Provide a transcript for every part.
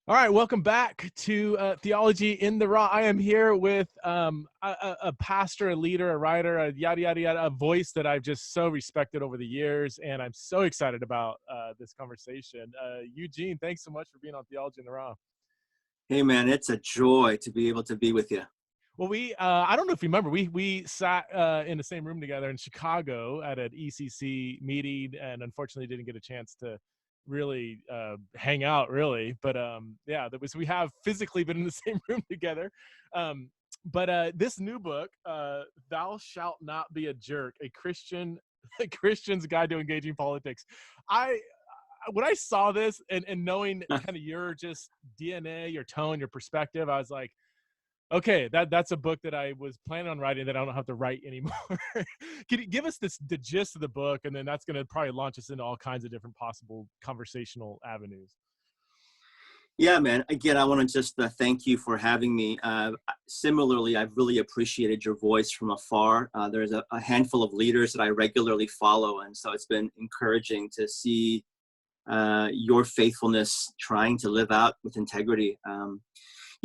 All right, welcome back to Theology in the Raw. I am here with a pastor, a leader, a writer, a yada, yada, yada, a voice that I've just so respected over the years, and I'm so excited about this conversation. Eugene, thanks so much for being on Theology in the Raw. Hey man, it's a joy to be able to be with you. Well, I don't know if you remember, we sat in the same room together in Chicago at an ECC meeting, and unfortunately didn't get a chance to really hang out, really. But yeah, we have physically been in the same room together. Um, but this new book, "Thou Shalt Not Be a Jerk: A A Christian's Guide to Engaging Politics," I when I saw this and knowing kind of your just DNA, your tone, your perspective, I was like, okay, that's a book that I was planning on writing that I don't have to write anymore. Can you give us the gist of the book, and then that's going to probably launch us into all kinds of different possible conversational avenues. Yeah, man. Again, I want to just thank you for having me. Similarly, I've really appreciated your voice from afar. There's a handful of leaders that I regularly follow, and so it's been encouraging to see your faithfulness trying to live out with integrity.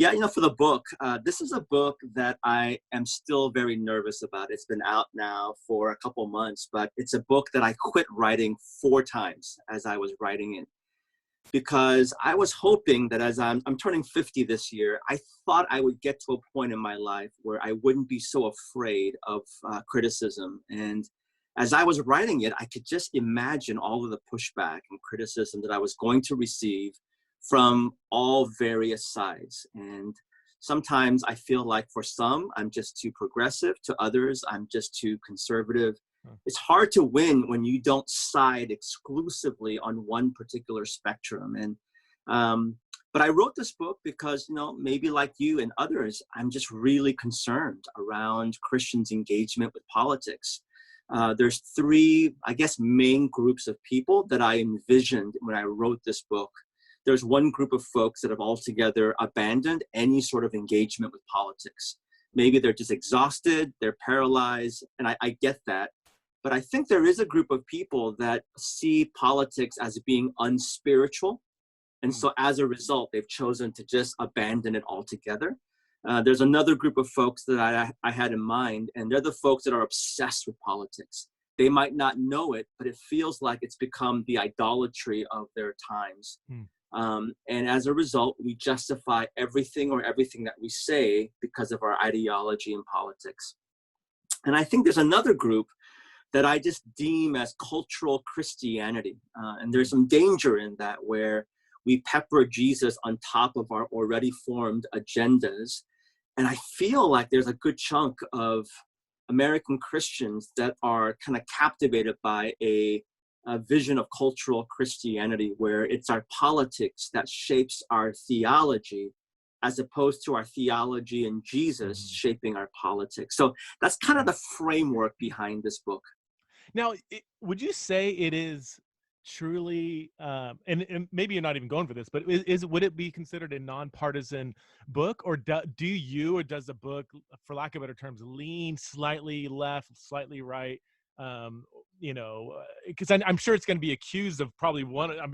Yeah, for the book, this is a book that I am still very nervous about. It's been out now for a couple months, but it's a book that I quit writing 4 times as I was writing it, because I was hoping that as I'm turning 50 this year, I thought I would get to a point in my life where I wouldn't be so afraid of criticism. And as I was writing it, I could just imagine all of the pushback and criticism that I was going to receive from all various sides. And sometimes I feel like for some, I'm just too progressive. To others, I'm just too conservative. It's hard to win when you don't side exclusively on one particular spectrum. But I wrote this book because, maybe like you and others, I'm just really concerned around Christians' engagement with politics. There's 3, I guess, main groups of people that I envisioned when I wrote this book. There's one group of folks that have altogether abandoned any sort of engagement with politics. Maybe they're just exhausted, they're paralyzed, and I get that. But I think there is a group of people that see politics as being unspiritual. And so as a result, they've chosen to just abandon it altogether. There's another group of folks that I had in mind, and they're the folks that are obsessed with politics. They might not know it, but it feels like it's become the idolatry of their times. And as a result, we justify everything that we say because of our ideology in politics. And I think there's another group that I just deem as cultural Christianity. And there's some danger in that, where we pepper Jesus on top of our already formed agendas. And I feel like there's a good chunk of American Christians that are kind of captivated by a vision of cultural Christianity, where it's our politics that shapes our theology, as opposed to our theology and Jesus shaping our politics. So that's kind of the framework behind this book. Now, would you say it is truly, and maybe you're not even going for this, but would it be considered a nonpartisan book, or does the book, for lack of better terms, lean slightly left, slightly right? Because I'm sure it's going to be accused of probably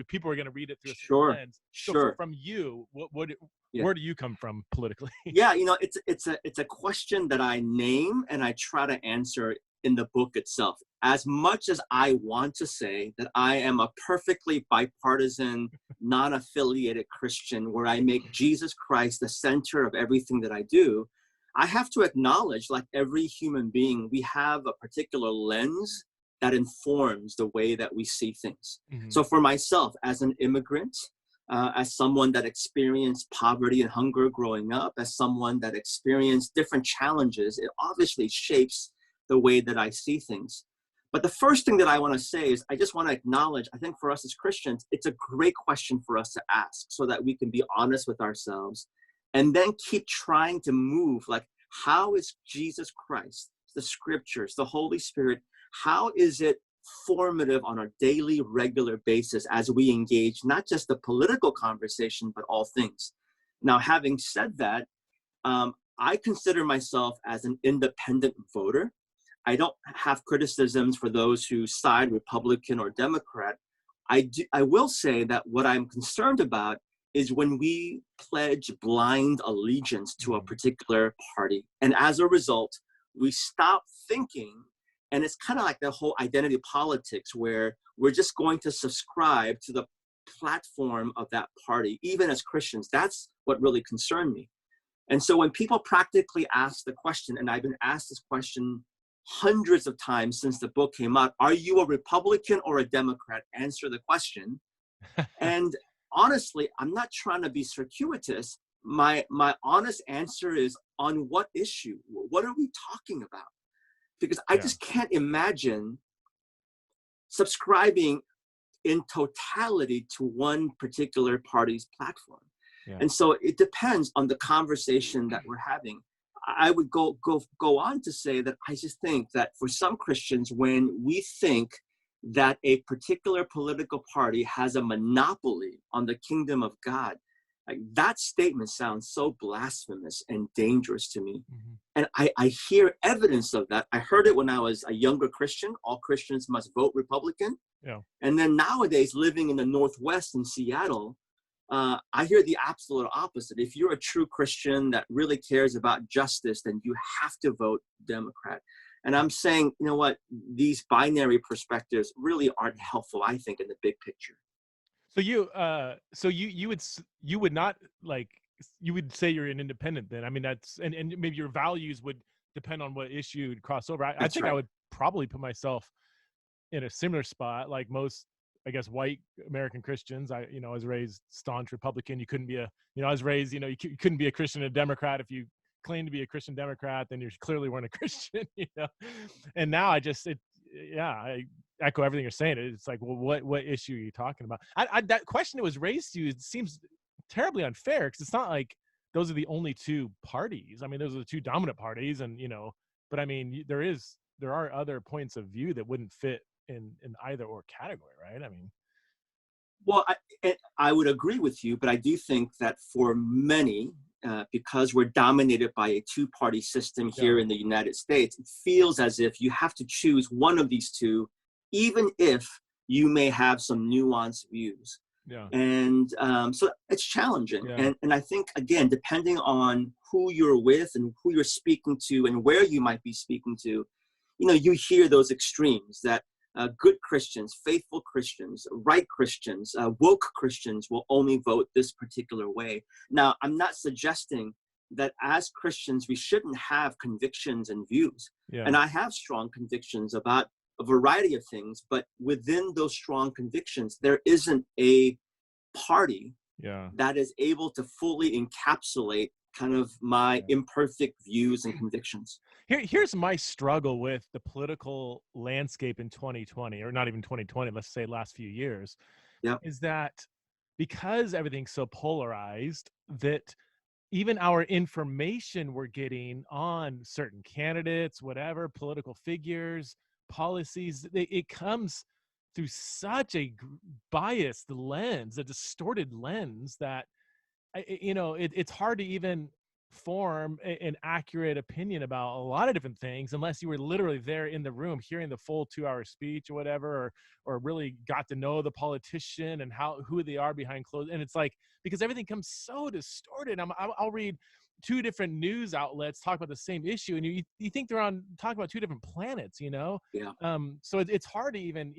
people are going to read it through a certain Sure, lens. So sure. from you, Yeah. where do you come from politically? Yeah, it's a question that I name and I try to answer in the book itself. As much as I want to say that I am a perfectly bipartisan, non-affiliated Christian, where I make Jesus Christ the center of everything that I do, I have to acknowledge, like every human being, we have a particular lens that informs the way that we see things. So for myself, as an immigrant, as someone that experienced poverty and hunger growing up, as someone that experienced different challenges, it obviously shapes the way that I see things. But the first thing that I want to say is I just want to acknowledge, I think for us as Christians, it's a great question for us to ask so that we can be honest with ourselves and then keep trying to move. Like, how is Jesus Christ, the scriptures, the Holy Spirit, how is it formative on a daily, regular basis as we engage not just the political conversation, but all things? Now, having said that, I consider myself as an independent voter. I don't have criticisms for those who side Republican or Democrat. I will say that what I'm concerned about is when we pledge blind allegiance to a particular party. And as a result, we stop thinking. And it's kind of like the whole identity politics where we're just going to subscribe to the platform of that party, even as Christians. That's what really concerned me. And so when people practically ask the question, and I've been asked this question hundreds of times since the book came out, are you a Republican or a Democrat? Answer the question. And honestly, I'm not trying to be circuitous. My honest answer is, on what issue? What are we talking about? Because I just can't imagine subscribing in totality to one particular party's platform. Yeah. And so it depends on the conversation that we're having. I would go on to say that I just think that for some Christians, when we think that a particular political party has a monopoly on the kingdom of God, like, that statement sounds so blasphemous and dangerous to me. Mm-hmm. And I hear evidence of that. I heard it when I was a younger Christian. All Christians must vote Republican. Yeah. And then nowadays, living in the Northwest in Seattle, I hear the absolute opposite. If you're a true Christian that really cares about justice, then you have to vote Democrat. And I'm saying, you know what? These binary perspectives really aren't helpful, I think, in the big picture. So you would not, like, you would say you're an independent then. I mean, that's, and maybe your values would depend on what issue you'd cross over. I think right. I would probably put myself in a similar spot, like most, I guess, white American Christians. I was raised staunch Republican. You couldn't be I was raised, you couldn't be a Christian and a Democrat. If you claim to be a Christian Democrat, then you clearly weren't a Christian, And now I echo everything you're saying. It's like, well, what issue are you talking about? That question that was raised to you, it seems terribly unfair, because it's not like those are the only two parties. I mean, those are the two dominant parties, and but I mean, there are other points of view that wouldn't fit in either or category, right? I mean, well, I would agree with you, but I do think that for many, because we're dominated by a two-party system here in the United States, it feels as if you have to choose one of these two, even if you may have some nuanced views. Yeah. And so it's challenging. Yeah. And I think, again, depending on who you're with and who you're speaking to and where you might be speaking to, you hear those extremes that good Christians, faithful Christians, right Christians, woke Christians will only vote this particular way. Now, I'm not suggesting that as Christians, we shouldn't have convictions and views. Yeah. And I have strong convictions about a variety of things, but within those strong convictions, there isn't a party that is able to fully encapsulate kind of my imperfect views and convictions. Here's my struggle with the political landscape in 2020, or not even 2020, let's say last few years, is that because everything's so polarized, that even our information we're getting on certain candidates, whatever, political figures, policies, it comes through such a biased lens, a distorted lens, that it's hard to even form an accurate opinion about a lot of different things unless you were literally there in the room hearing the full 2-hour speech or whatever, or really got to know the politician and who they are behind closed. And it's like, because everything comes so distorted, I'll read 2 different news outlets talk about the same issue, and you think they're talking about 2 different planets, Yeah. So it's hard to even,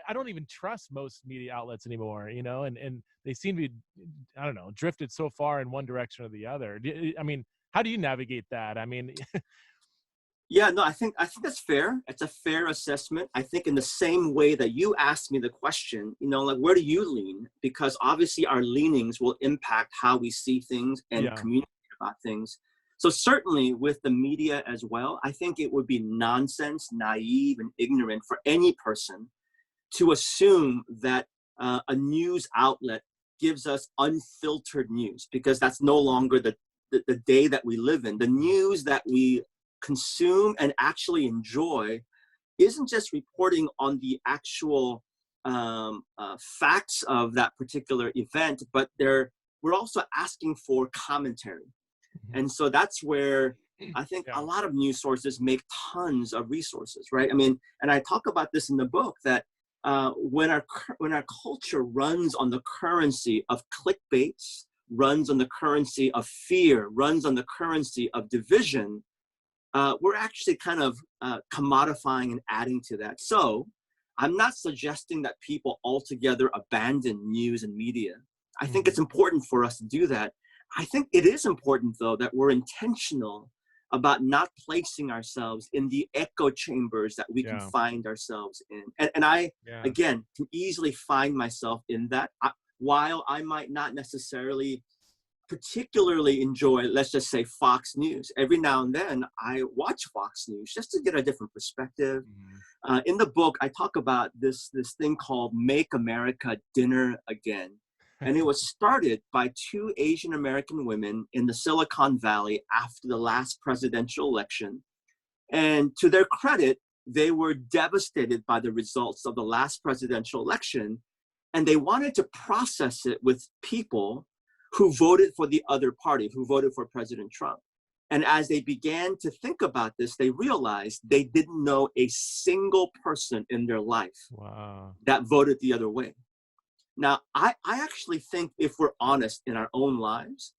I don't even trust most media outlets anymore, and they seem to be, I don't know, drifted so far in one direction or the other. I mean, how do you navigate that? I mean, yeah, no, I think that's fair. It's a fair assessment. I think in the same way that you asked me the question, like, where do you lean? Because obviously our leanings will impact how we see things and communicate about things. So certainly with the media as well, I think it would be nonsense, naive, and ignorant for any person to assume that a news outlet gives us unfiltered news, because that's no longer the day that we live in. The news that we consume and actually enjoy isn't just reporting on the actual facts of that particular event, but we're also asking for commentary. And so that's where I think a lot of news sources make tons of resources, right? I mean, and I talk about this in the book, that when our culture runs on the currency of clickbaits, runs on the currency of fear, runs on the currency of division, we're actually kind of commodifying and adding to that. So I'm not suggesting that people altogether abandon news and media. I think it's important for us to do that. I think it is important, though, that we're intentional about not placing ourselves in the echo chambers that we can find ourselves in. And I, again, can easily find myself in that. While I might not necessarily particularly enjoy, let's just say, Fox News. Every now and then I watch Fox News just to get a different perspective. In the book, I talk about this thing called Make America Dinner Again. And it was started by two Asian American women in the Silicon Valley after the last presidential election. And to their credit, they were devastated by the results of the last presidential election. And they wanted to process it with people who voted for the other party, who voted for President Trump. And as they began to think about this, they realized they didn't know a single person in their life that voted the other way. Now, I actually think if we're honest in our own lives,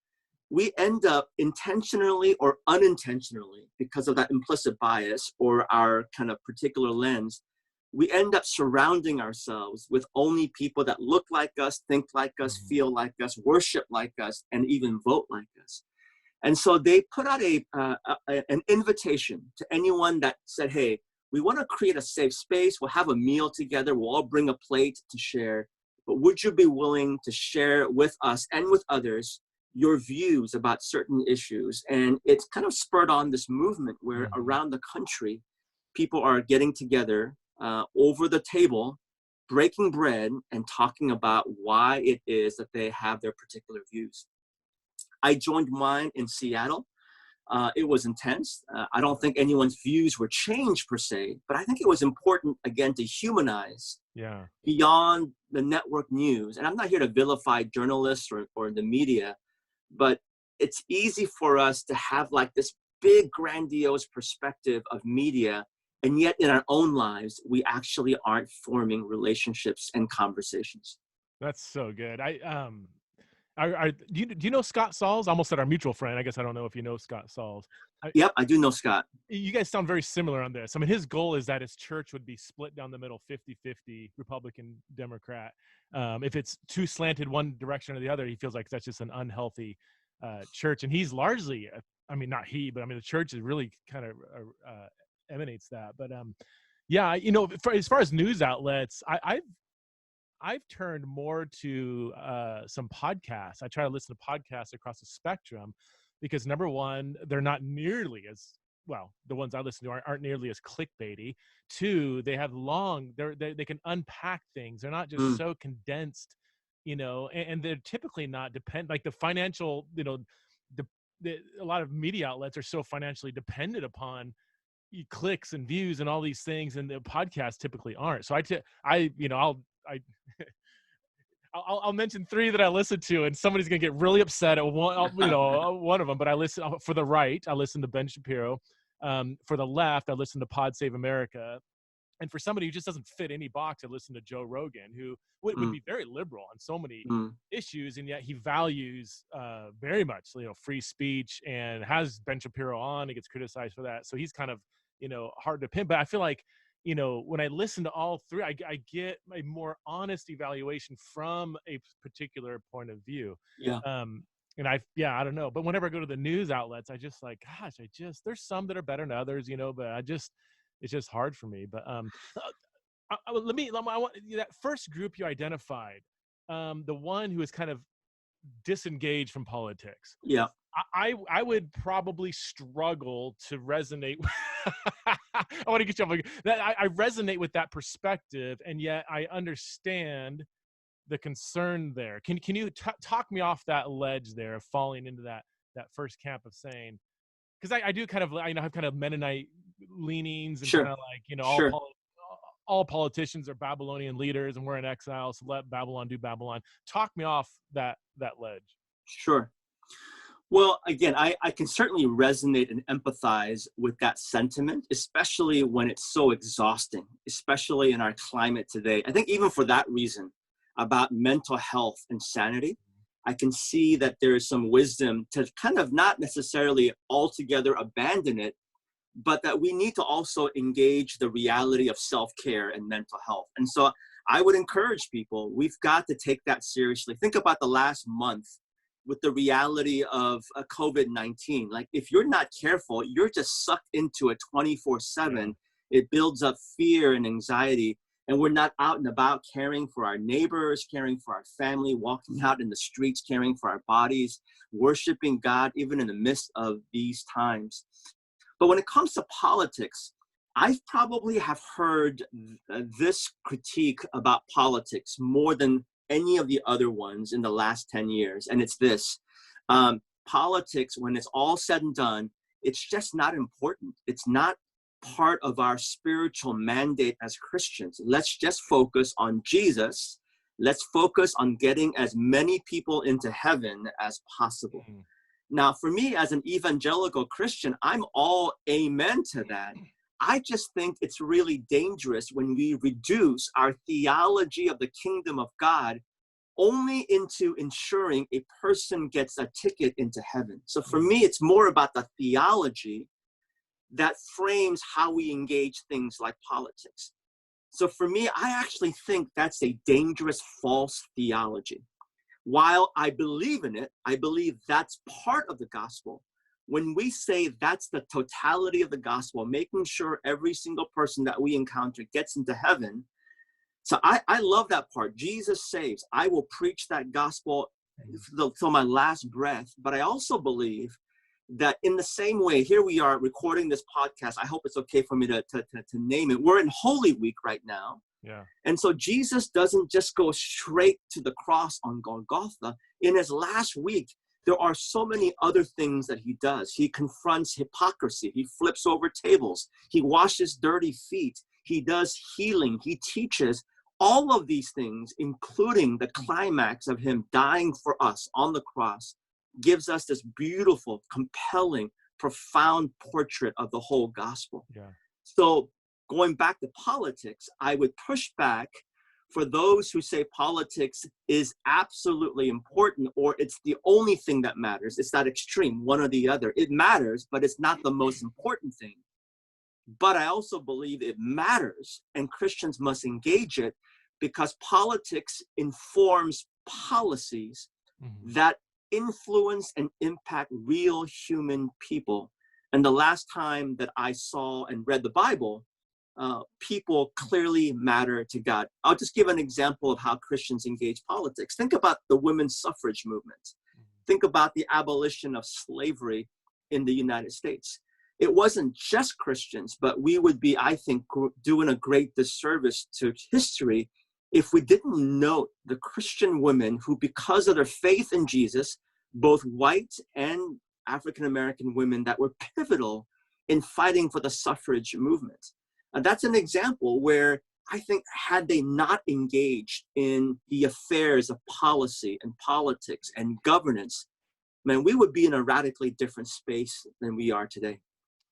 we end up intentionally or unintentionally, because of that implicit bias or our kind of particular lens, we end up surrounding ourselves with only people that look like us, think like us, feel like us, worship like us, and even vote like us. And so they put out an invitation to anyone that said, hey, we want to create a safe space. We'll have a meal together. We'll all bring a plate to share. But would you be willing to share with us and with others your views about certain issues? And it's kind of spurred on this movement where around the country, people are getting together over the table, breaking bread, and talking about why it is that they have their particular views. I joined mine in Seattle. It was intense. I don't think anyone's views were changed per se, but I think it was important, again, to humanize beyond the network news. And I'm not here to vilify journalists or the media, but it's easy for us to have like this big, grandiose perspective of media, and yet in our own lives, we actually aren't forming relationships and conversations. That's so good. Do you know Scott Sauls? I almost said our mutual friend. I guess I don't know if you know Scott Sauls. Yep, I do know Scott. You guys sound very similar on this. I mean, his goal is that his church would be split down the middle, 50-50, Republican, Democrat. If it's too slanted one direction or the other, he feels like that's just an unhealthy church. And he's largely, I mean, not he, but I mean, the church is really kind of emanates that. But yeah, you know, as far as news outlets, I've turned more to some podcasts. I try to listen to podcasts across the spectrum because, number one, they're not nearly as well. The ones I listen to aren't nearly as clickbaity. Two, they have they can unpack things. They're not just so condensed, you know, and they're typically not like the financial, you know, a lot of media outlets are so financially dependent upon clicks and views and all these things, and the podcasts typically aren't. So I'll mention three that I listen to, and somebody's gonna get really upset at one, you know, one of them. But I listen for the right. I listen to Ben Shapiro. For the left, I listen to Pod Save America. And for somebody who just doesn't fit any box, I listen to Joe Rogan, who would be very liberal on so many issues, and yet he values very much, you know, free speech, and has Ben Shapiro on. He gets criticized for that, so he's kind of, you know, hard to pin. But I feel like, you know, when I listen to all three, I get a more honest evaluation from a particular point of view. And I don't know. But whenever I go to the news outlets, I just like, gosh, there's some that are better than others, you know, but it's just hard for me. But I want that first group you identified, the one who is kind of disengaged from politics. Yeah. I would probably struggle to resonate. I want to get you off that. I resonate with that perspective, and yet I understand the concern there. Can you talk me off that ledge there of falling into that first camp of saying, because I do kind of, I have kind of Mennonite leanings, and kind of like, you know, all politicians are Babylonian leaders and we're in exile, so let Babylon do Babylon. Talk me off that ledge. Sure. Well, again, I can certainly resonate and empathize with that sentiment, especially when it's so exhausting, especially in our climate today. I think even for that reason, about mental health and sanity, I can see that there is some wisdom to kind of not necessarily altogether abandon it, but that we need to also engage the reality of self-care and mental health. And so I would encourage people, we've got to take that seriously. Think about the last month with the reality of COVID-19. Like, if you're not careful, you're just sucked into it 24/7. It builds up fear and anxiety, and we're not out and about caring for our neighbors, caring for our family, walking out in the streets, caring for our bodies, worshiping God, even in the midst of these times. But when it comes to politics, I probably have heard this critique about politics more than any of the other ones in the last 10 years. And it's this: politics, when it's all said and done, it's just not important. It's not part of our spiritual mandate as Christians. Let's just focus on Jesus. Let's focus on getting as many people into heaven as possible. Mm. Now, for me as an evangelical Christian, I'm all amen to that. I just think it's really dangerous when we reduce our theology of the kingdom of God only into ensuring a person gets a ticket into heaven. So for me, it's more about the theology that frames how we engage things like politics. So for me, I actually think that's a dangerous false theology. While I believe in it, I believe that's part of the gospel. When we say that's the totality of the gospel, making sure every single person that we encounter gets into heaven. So I love that part. Jesus saves. I will preach that gospel till my last breath. But I also believe that in the same way, here we are recording this podcast. I hope it's okay for me to name it. We're in Holy Week right now. Yeah. And so Jesus doesn't just go straight to the cross on Golgotha. In his last week, there are so many other things that he does. He confronts hypocrisy. He flips over tables. He washes dirty feet. He does healing. He teaches. All of these things, including the climax of him dying for us on the cross, gives us this beautiful, compelling, profound portrait of the whole gospel. Yeah. So going back to politics, I would push back for those who say politics is absolutely important or it's the only thing that matters. It's that extreme, one or the other. It matters, but it's not the most important thing. But I also believe it matters and Christians must engage it because politics informs policies that influence and impact real human people. And the last time that I saw and read the Bible, people clearly matter to God. I'll just give an example of how Christians engage politics. Think about the women's suffrage movement. Think about the abolition of slavery in the United States. It wasn't just Christians, but we would be, I think, doing a great disservice to history if we didn't note the Christian women who, because of their faith in Jesus, both white and African-American women that were pivotal in fighting for the suffrage movement. And that's an example where I think had they not engaged in the affairs of policy and politics and governance, man, we would be in a radically different space than we are today.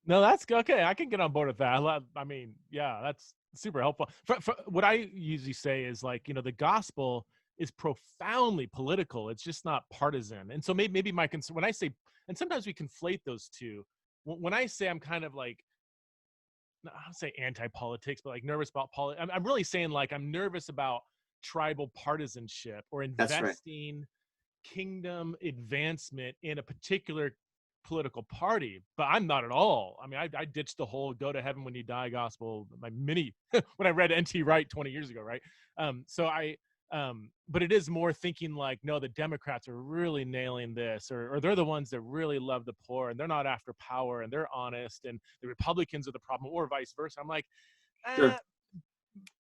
No, that's okay. I can get on board with that. I mean, yeah, that's super helpful. For what I usually say is like, the gospel is profoundly political. It's just not partisan. And so maybe my concern when I say, and sometimes we conflate those two. When I say I'm kind of like, I don't say anti-politics, but like nervous about politics. I'm really saying like I'm nervous about tribal partisanship or investing kingdom advancement in a particular political party, but I'm not at all. I mean, I ditched the whole go to heaven when you die gospel when I read N.T. Wright 20 years ago, right? But it is more thinking like, no, the Democrats are really nailing this, or they're the ones that really love the poor and they're not after power and they're honest, and the Republicans are the problem, or vice versa. I'm like, Sure.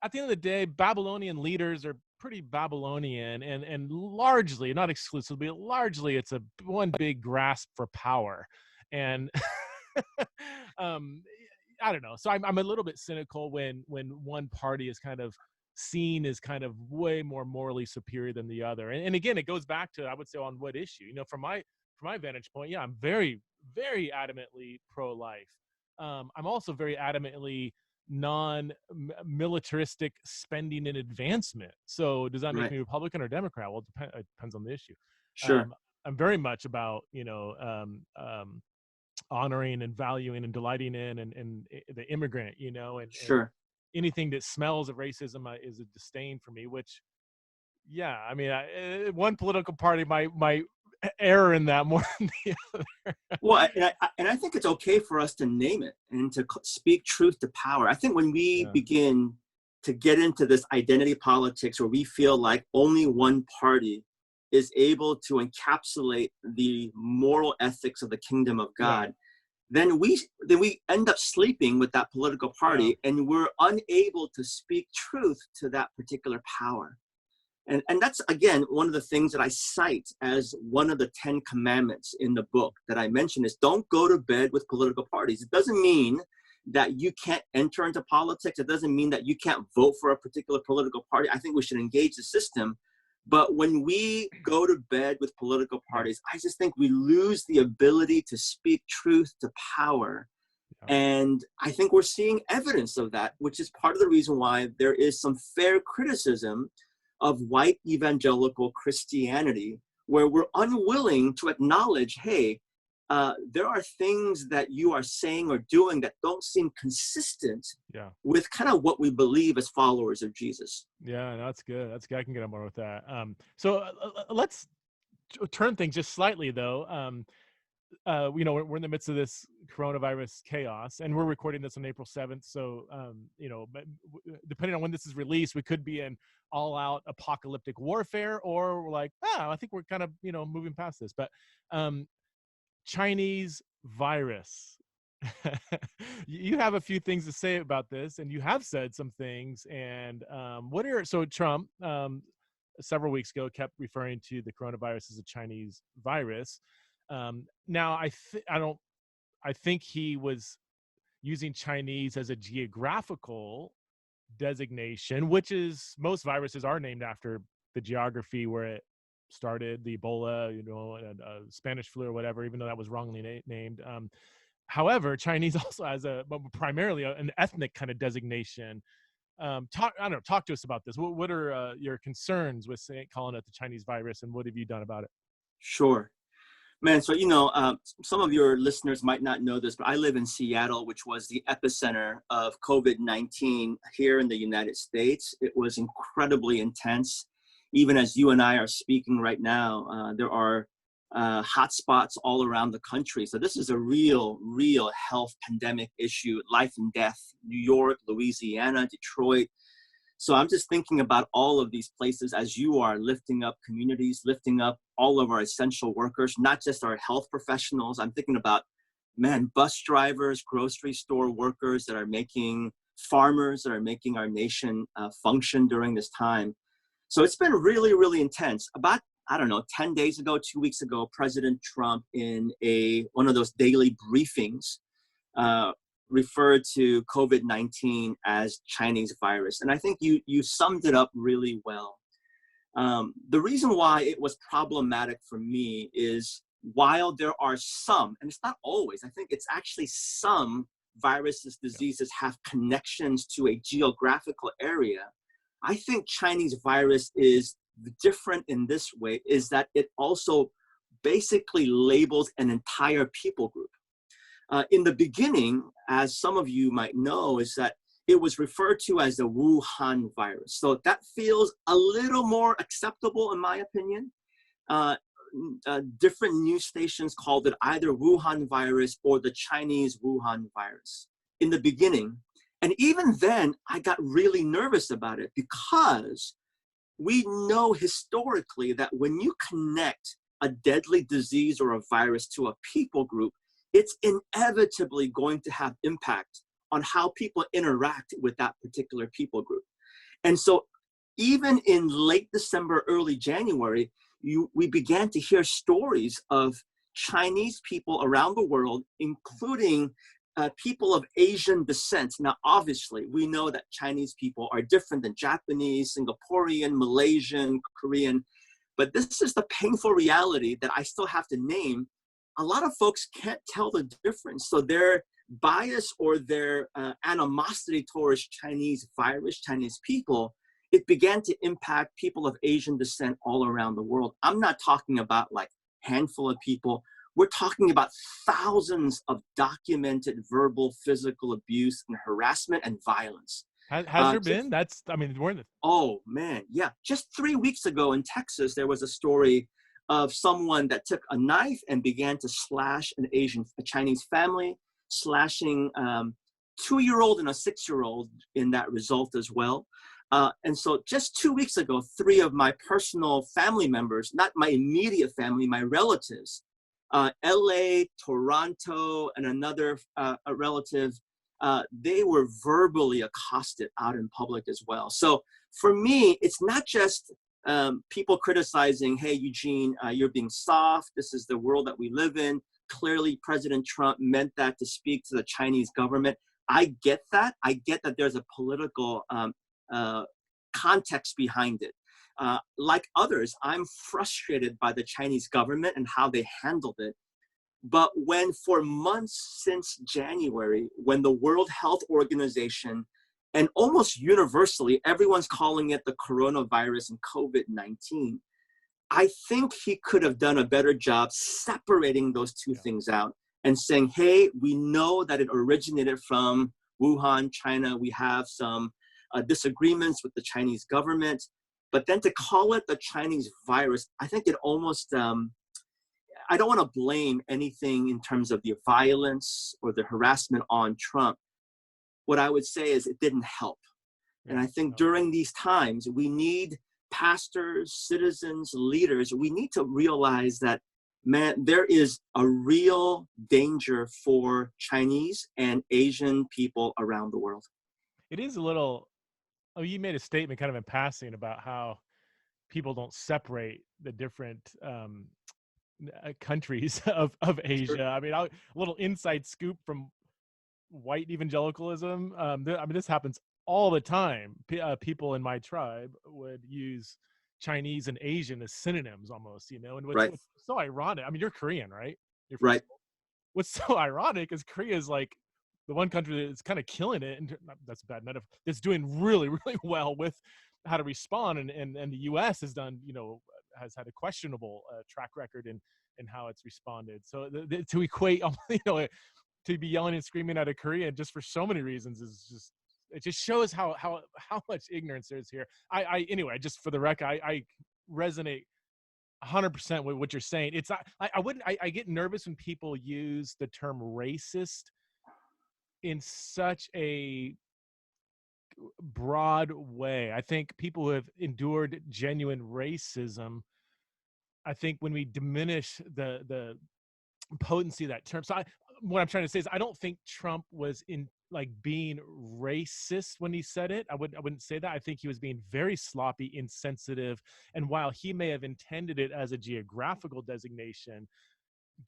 At the end of the day, Babylonian leaders are pretty Babylonian, and largely, not exclusively, largely, it's one big grasp for power. And I don't know. So I'm a little bit cynical when one party is kind of seen as kind of way more morally superior than the other. And again, it goes back to, I would say, on what issue? From from my vantage point, yeah, I'm very, very adamantly pro-life. I'm also very adamantly non-militaristic spending and advancement. So does that make Right. me Republican or Democrat? Well, it depends on the issue. Sure. I'm very much about, honoring and valuing and delighting in and the immigrant, and Sure. anything that smells of racism is a disdain for me. Which, yeah, I mean, one political party might err in that more than the other. Well, and I think it's okay for us to name it and to speak truth to power. I think when we Yeah, begin to get into this identity politics where we feel like only one party is able to encapsulate the moral ethics of the kingdom of yeah, God, then we end up sleeping with that political yeah, party, and we're unable to speak truth to that particular power. And that's, again, one of the things that I cite as one of the 10 commandments in the book that I mentioned is don't go to bed with political parties. It doesn't mean that you can't enter into politics. It doesn't mean that you can't vote for a particular political party. I think we should engage the system. But when we go to bed with political yeah, parties, I just think we lose the ability to speak truth to power. yeah, And I think we're seeing evidence of that, which is part of the reason why there is some fair criticism of white evangelical Christianity, where we're unwilling to acknowledge, hey, there are things that you are saying or doing that don't seem consistent yeah. with kind of what we believe as followers of Jesus. Yeah, no, that's good. That's good. I can get on board with that. So let's turn things just slightly, though. We're in the midst of this coronavirus chaos, and we're recording this on April 7th. So, depending on when this is released, we could be in all-out apocalyptic warfare, or we're like, I think we're kind of, moving past this. But Chinese virus. You have a few things to say about this, and you have said some things. And so Trump, several weeks ago, kept referring to the coronavirus as a Chinese virus. Now, I think he was using Chinese as a geographical designation, which is, most viruses are named after the geography where it started, the Ebola, and Spanish flu or whatever, even though that was wrongly named. However, Chinese also has primarily an ethnic kind of designation. Talk to us about this. What are your concerns with calling it the Chinese virus, and what have you done about it? Sure. Man, so, some of your listeners might not know this, but I live in Seattle, which was the epicenter of COVID-19 here in the United States. It was incredibly intense. Even as you and I are speaking right now, there are hotspots all around the country. So this is a real health pandemic issue, life and death. New York, Louisiana, Detroit. So I'm just thinking about all of these places as you are lifting up communities, lifting up all of our essential workers, not just our health professionals. I'm thinking about, man, bus drivers, grocery store workers that are making, farmers that are making our nation function during this time. So it's been really intense. About, 10 days ago, 2 weeks ago, President Trump, in one of those daily briefings, referred to COVID-19 as Chinese virus. And I think you summed it up really well. The reason why it was problematic for me is, while there are some, and it's not always, I think it's actually some viruses, diseases have connections to a geographical area. I think Chinese virus is different in this way, is that it also basically labels an entire people group. In the beginning, as some of you might know, is that it was referred to as the Wuhan virus. So that feels a little more acceptable, in my opinion. Different news stations called it either Wuhan virus or the Chinese Wuhan virus in the beginning. And even then, I got really nervous about it, because we know historically that when you connect a deadly disease or a virus to a people group, it's inevitably going to have impact on how people interact with that particular people group. And so even in late December, early January, we began to hear stories of Chinese people around the world, including people of Asian descent. Now, obviously, we know that Chinese people are different than Japanese, Singaporean, Malaysian, Korean. But this is the painful reality that I still have to name. A lot of folks can't tell the difference. So their bias or their animosity towards Chinese virus, Chinese people, it began to impact people of Asian descent all around the world. I'm not talking about like handful of people. We're talking about thousands of documented verbal, physical abuse and harassment and violence. Has there been? That's, I mean, we're in the... Oh man, yeah. Just 3 weeks ago in Texas, there was a story of someone that took a knife and began to slash a Chinese family, slashing 2-year-old and a 6-year-old in that result as well. And so just 2 weeks ago, 3 of my personal family members, not my immediate family, my relatives, LA, Toronto, and another a relative, they were verbally accosted out in public as well. So for me, it's not just people criticizing, hey, Eugene, you're being soft. This is the world that we live in. Clearly, President Trump meant that to speak to the Chinese government. I get that. I get that there's a political context behind it. Like others, I'm frustrated by the Chinese government and how they handled it. But when for months since January, when the World Health Organization and almost universally, everyone's calling it the coronavirus and COVID-19, I think he could have done a better job separating those two things out and saying, hey, we know that it originated from Wuhan, China. We have some disagreements with the Chinese government. But then to call it the Chinese virus, I think it almost... I don't want to blame anything in terms of the violence or the harassment on Trump. What I would say is it didn't help. And I think during these times, we need pastors, citizens, leaders, we need to realize that, man, there is a real danger for Chinese and Asian people around the world. It is a little, oh, you made a statement kind of in passing about how people don't separate the different countries of Asia. Sure. I mean, a little inside scoop from white evangelicalism. I mean, this happens all the time. People in my tribe would use Chinese and Asian as synonyms almost, you know, and what's so ironic. I mean, you're Korean, right? You're right. What's so ironic is Korea is like the one country that's kind of killing it, and that's a bad metaphor, that's doing really, really well with how to respond, and the U.S. has done, you know, has had a questionable track record in how it's responded. So to equate, you know, to be yelling and screaming at a Korean just for so many reasons is just, it just shows how much ignorance there is here. Anyway, just for the record, I resonate 100% with what you're saying. It's I get nervous when people use the term racist in such a broad way. I think people who have endured genuine racism, I think when we diminish the potency of that term. So what I'm trying to say is I don't think Trump was in like being racist when he said it. I wouldn't say that. I think he was being very sloppy, insensitive, and while he may have intended it as a geographical designation,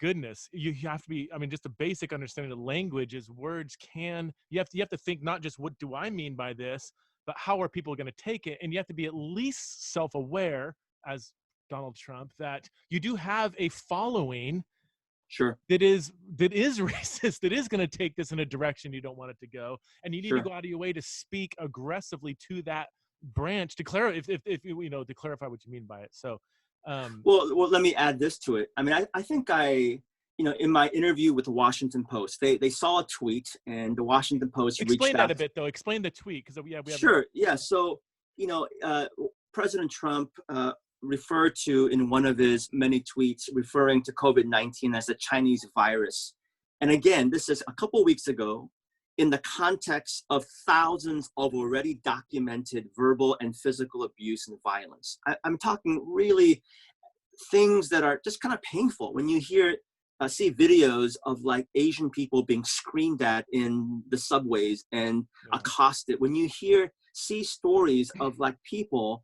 goodness, you have to be, I mean, just a basic understanding of language is words can, you have to think not just what do I mean by this, but how are people going to take it? And you have to be at least self-aware as Donald Trump that you do have a following Sure. that is racist, that is going to take this in a direction you don't want it to go, and you need to go out of your way to speak aggressively to that branch to clarify if you know, to clarify what you mean by it. So well, let me add this to it. I mean, I think you know, in my interview with the Washington Post, they saw a tweet, and the Washington Post reached out. Explain that a bit, though. Explain the tweet, because we have. Sure. Yeah. So, you know, President Trump referred to in one of his many tweets, referring to COVID-19 as a Chinese virus. And again, this is a couple of weeks ago in the context of thousands of already documented verbal and physical abuse and violence. I'm talking really things that are just kind of painful when you see videos of like Asian people being screamed at in the subways and accosted. When you see stories of like people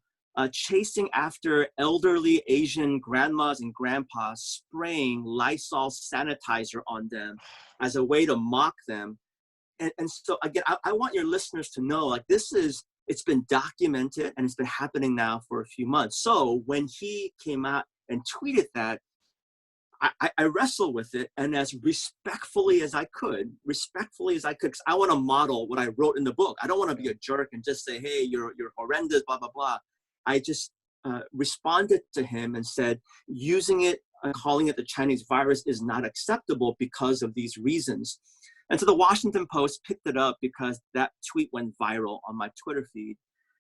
chasing after elderly Asian grandmas and grandpas, spraying Lysol sanitizer on them as a way to mock them. And so again, I want your listeners to know, like, this is It's been documented, and it's been happening now for a few months. So when he came out and tweeted that, I wrestled with it, and as respectfully as I could, because I want to model what I wrote in the book. I don't want to be a jerk and just say, hey, you're horrendous, blah, blah, blah. I just responded to him and said, using it, calling it the Chinese virus is not acceptable because of these reasons. And so the Washington Post picked it up because that tweet went viral on my Twitter feed.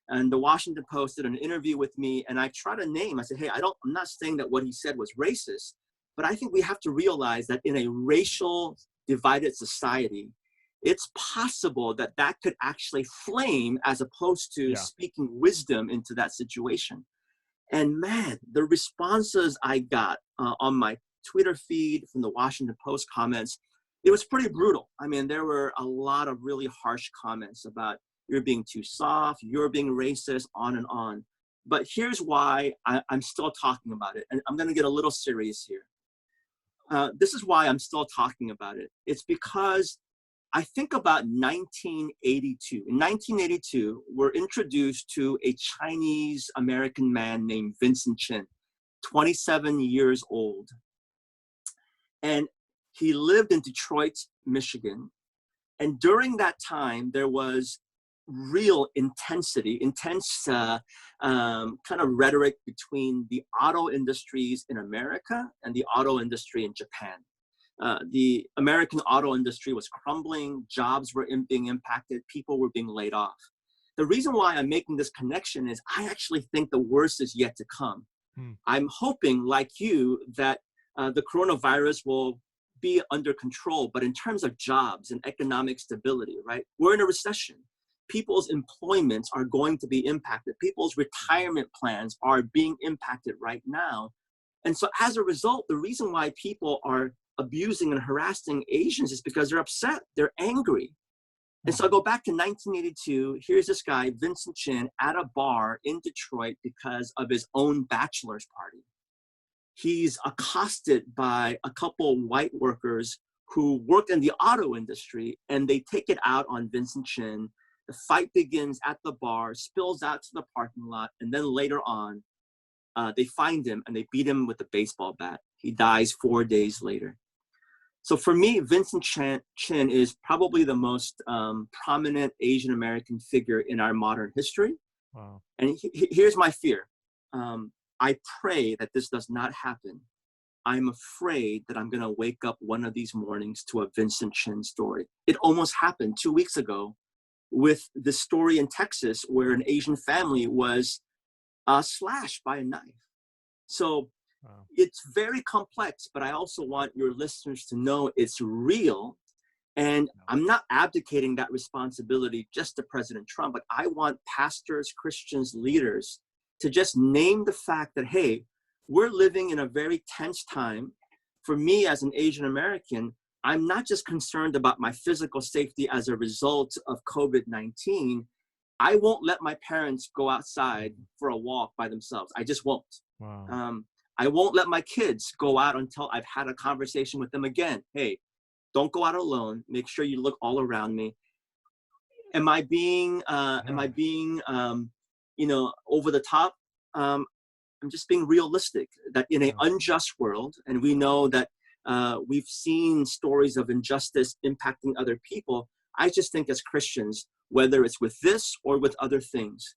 And the Washington Post did an interview with me, and I tried to name, I said, hey, I'm not saying that what he said was racist, but I think we have to realize that in a racial divided society, it's possible that that could actually flame as opposed to speaking wisdom into that situation. And man, the responses I got on my Twitter feed from the Washington Post comments, it was pretty brutal. I mean, there were a lot of really harsh comments about you're being too soft, you're being racist, on and on. But here's why I'm still talking about it. And I'm going to get a little serious here. This is why I'm still talking about it. It's because I think about 1982. In 1982, we're introduced to a Chinese American man named Vincent Chin, 27 years old. And he lived in Detroit, Michigan. And during that time, there was real intense kind of rhetoric between the auto industries in America and the auto industry in Japan. The American auto industry was crumbling, jobs were being impacted, people were being laid off. The reason why I'm making this connection is I actually think the worst is yet to come. I'm hoping, like you, that the coronavirus will be under control, but in terms of jobs and economic stability, right? We're in a recession. People's employments are going to be impacted. People's retirement plans are being impacted right now. And so as a result, the reason why people are abusing and harassing Asians is because they're upset, they're angry. And so I go back to 1982, here's this guy, Vincent Chin, at a bar in Detroit because of his own bachelor's party. He's accosted by a couple white workers who work in the auto industry, and they take it out on Vincent Chin. The fight begins at the bar, spills out to the parking lot, and then later on, they find him and they beat him with a baseball bat. He dies 4 days later. So for me, Vincent Chin is probably the most prominent Asian American figure in our modern history. Wow. And here's my fear. I pray that this does not happen. I'm afraid that I'm going to wake up one of these mornings to a Vincent Chin story. It almost happened 2 weeks ago with the story in Texas where an Asian family was slashed by a knife. So it's very complex, but I also want your listeners to know it's real. And I'm not abdicating that responsibility just to President Trump, but I want pastors, Christians, leaders to just name the fact that, hey, we're living in a very tense time. For me as an Asian American, I'm not just concerned about my physical safety as a result of COVID-19. I won't let my parents go outside for a walk by themselves. I just won't. Wow. I won't let my kids go out until I've had a conversation with them again. Hey, don't go out alone. Make sure you look all around me. Am I being, over the top? I'm just being realistic that in an unjust world, and we know that we've seen stories of injustice impacting other people. I just think as Christians, whether it's with this or with other things,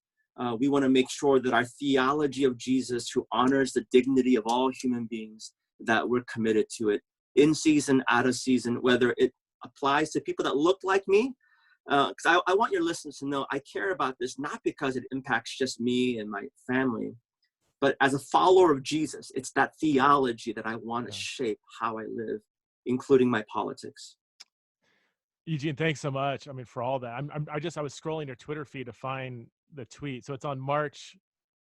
we want to make sure that our theology of Jesus, who honors the dignity of all human beings, that we're committed to it in season, out of season, whether it applies to people that look like me. Because I want your listeners to know I care about this, not because it impacts just me and my family, but as a follower of Jesus, it's that theology that I want to shape how I live, including my politics. Eugene, thanks so much. I mean, for all that. I was scrolling your Twitter feed to find the tweet. So it's on March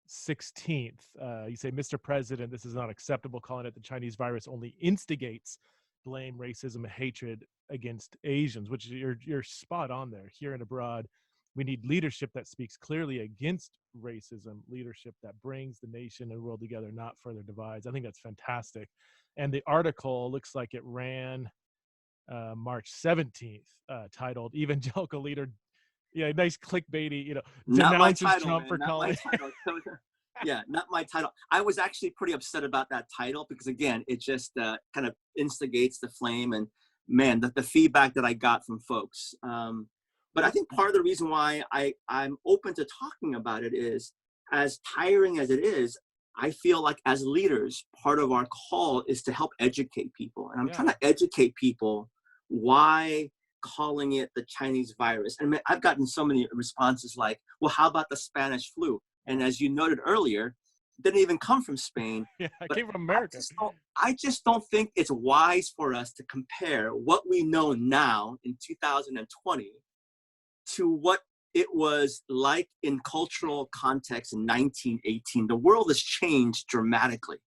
16th. You say, Mr. President, this is not acceptable. Calling it the Chinese virus only instigates blame, racism, and hatred against Asians, which you're spot on there. Here and abroad, we need leadership that speaks clearly against racism, leadership that brings the nation and world together, not further divides. I think that's fantastic. And the article looks like it ran March 17th, titled Yeah, nice clickbaity, Not my denounces title, Trump man. for Not my calling. title. Yeah, not my title. I was actually pretty upset about that title because, again, it just kind of instigates the flame. And man, the feedback that I got from folks. But I Well, think part of the reason why I'm open to talking about it is, as tiring as it is, I feel like as leaders, part of our call is to help educate people. And I'm trying yeah. to educate people why calling it the Chinese virus. And man, I've gotten so many responses like, well, how about the Spanish flu? And as you noted earlier, didn't even come from Spain. Yeah, I But came from America. I just don't think it's wise for us to compare what we know now in 2020 to what it was like in cultural context in 1918. The world has changed dramatically.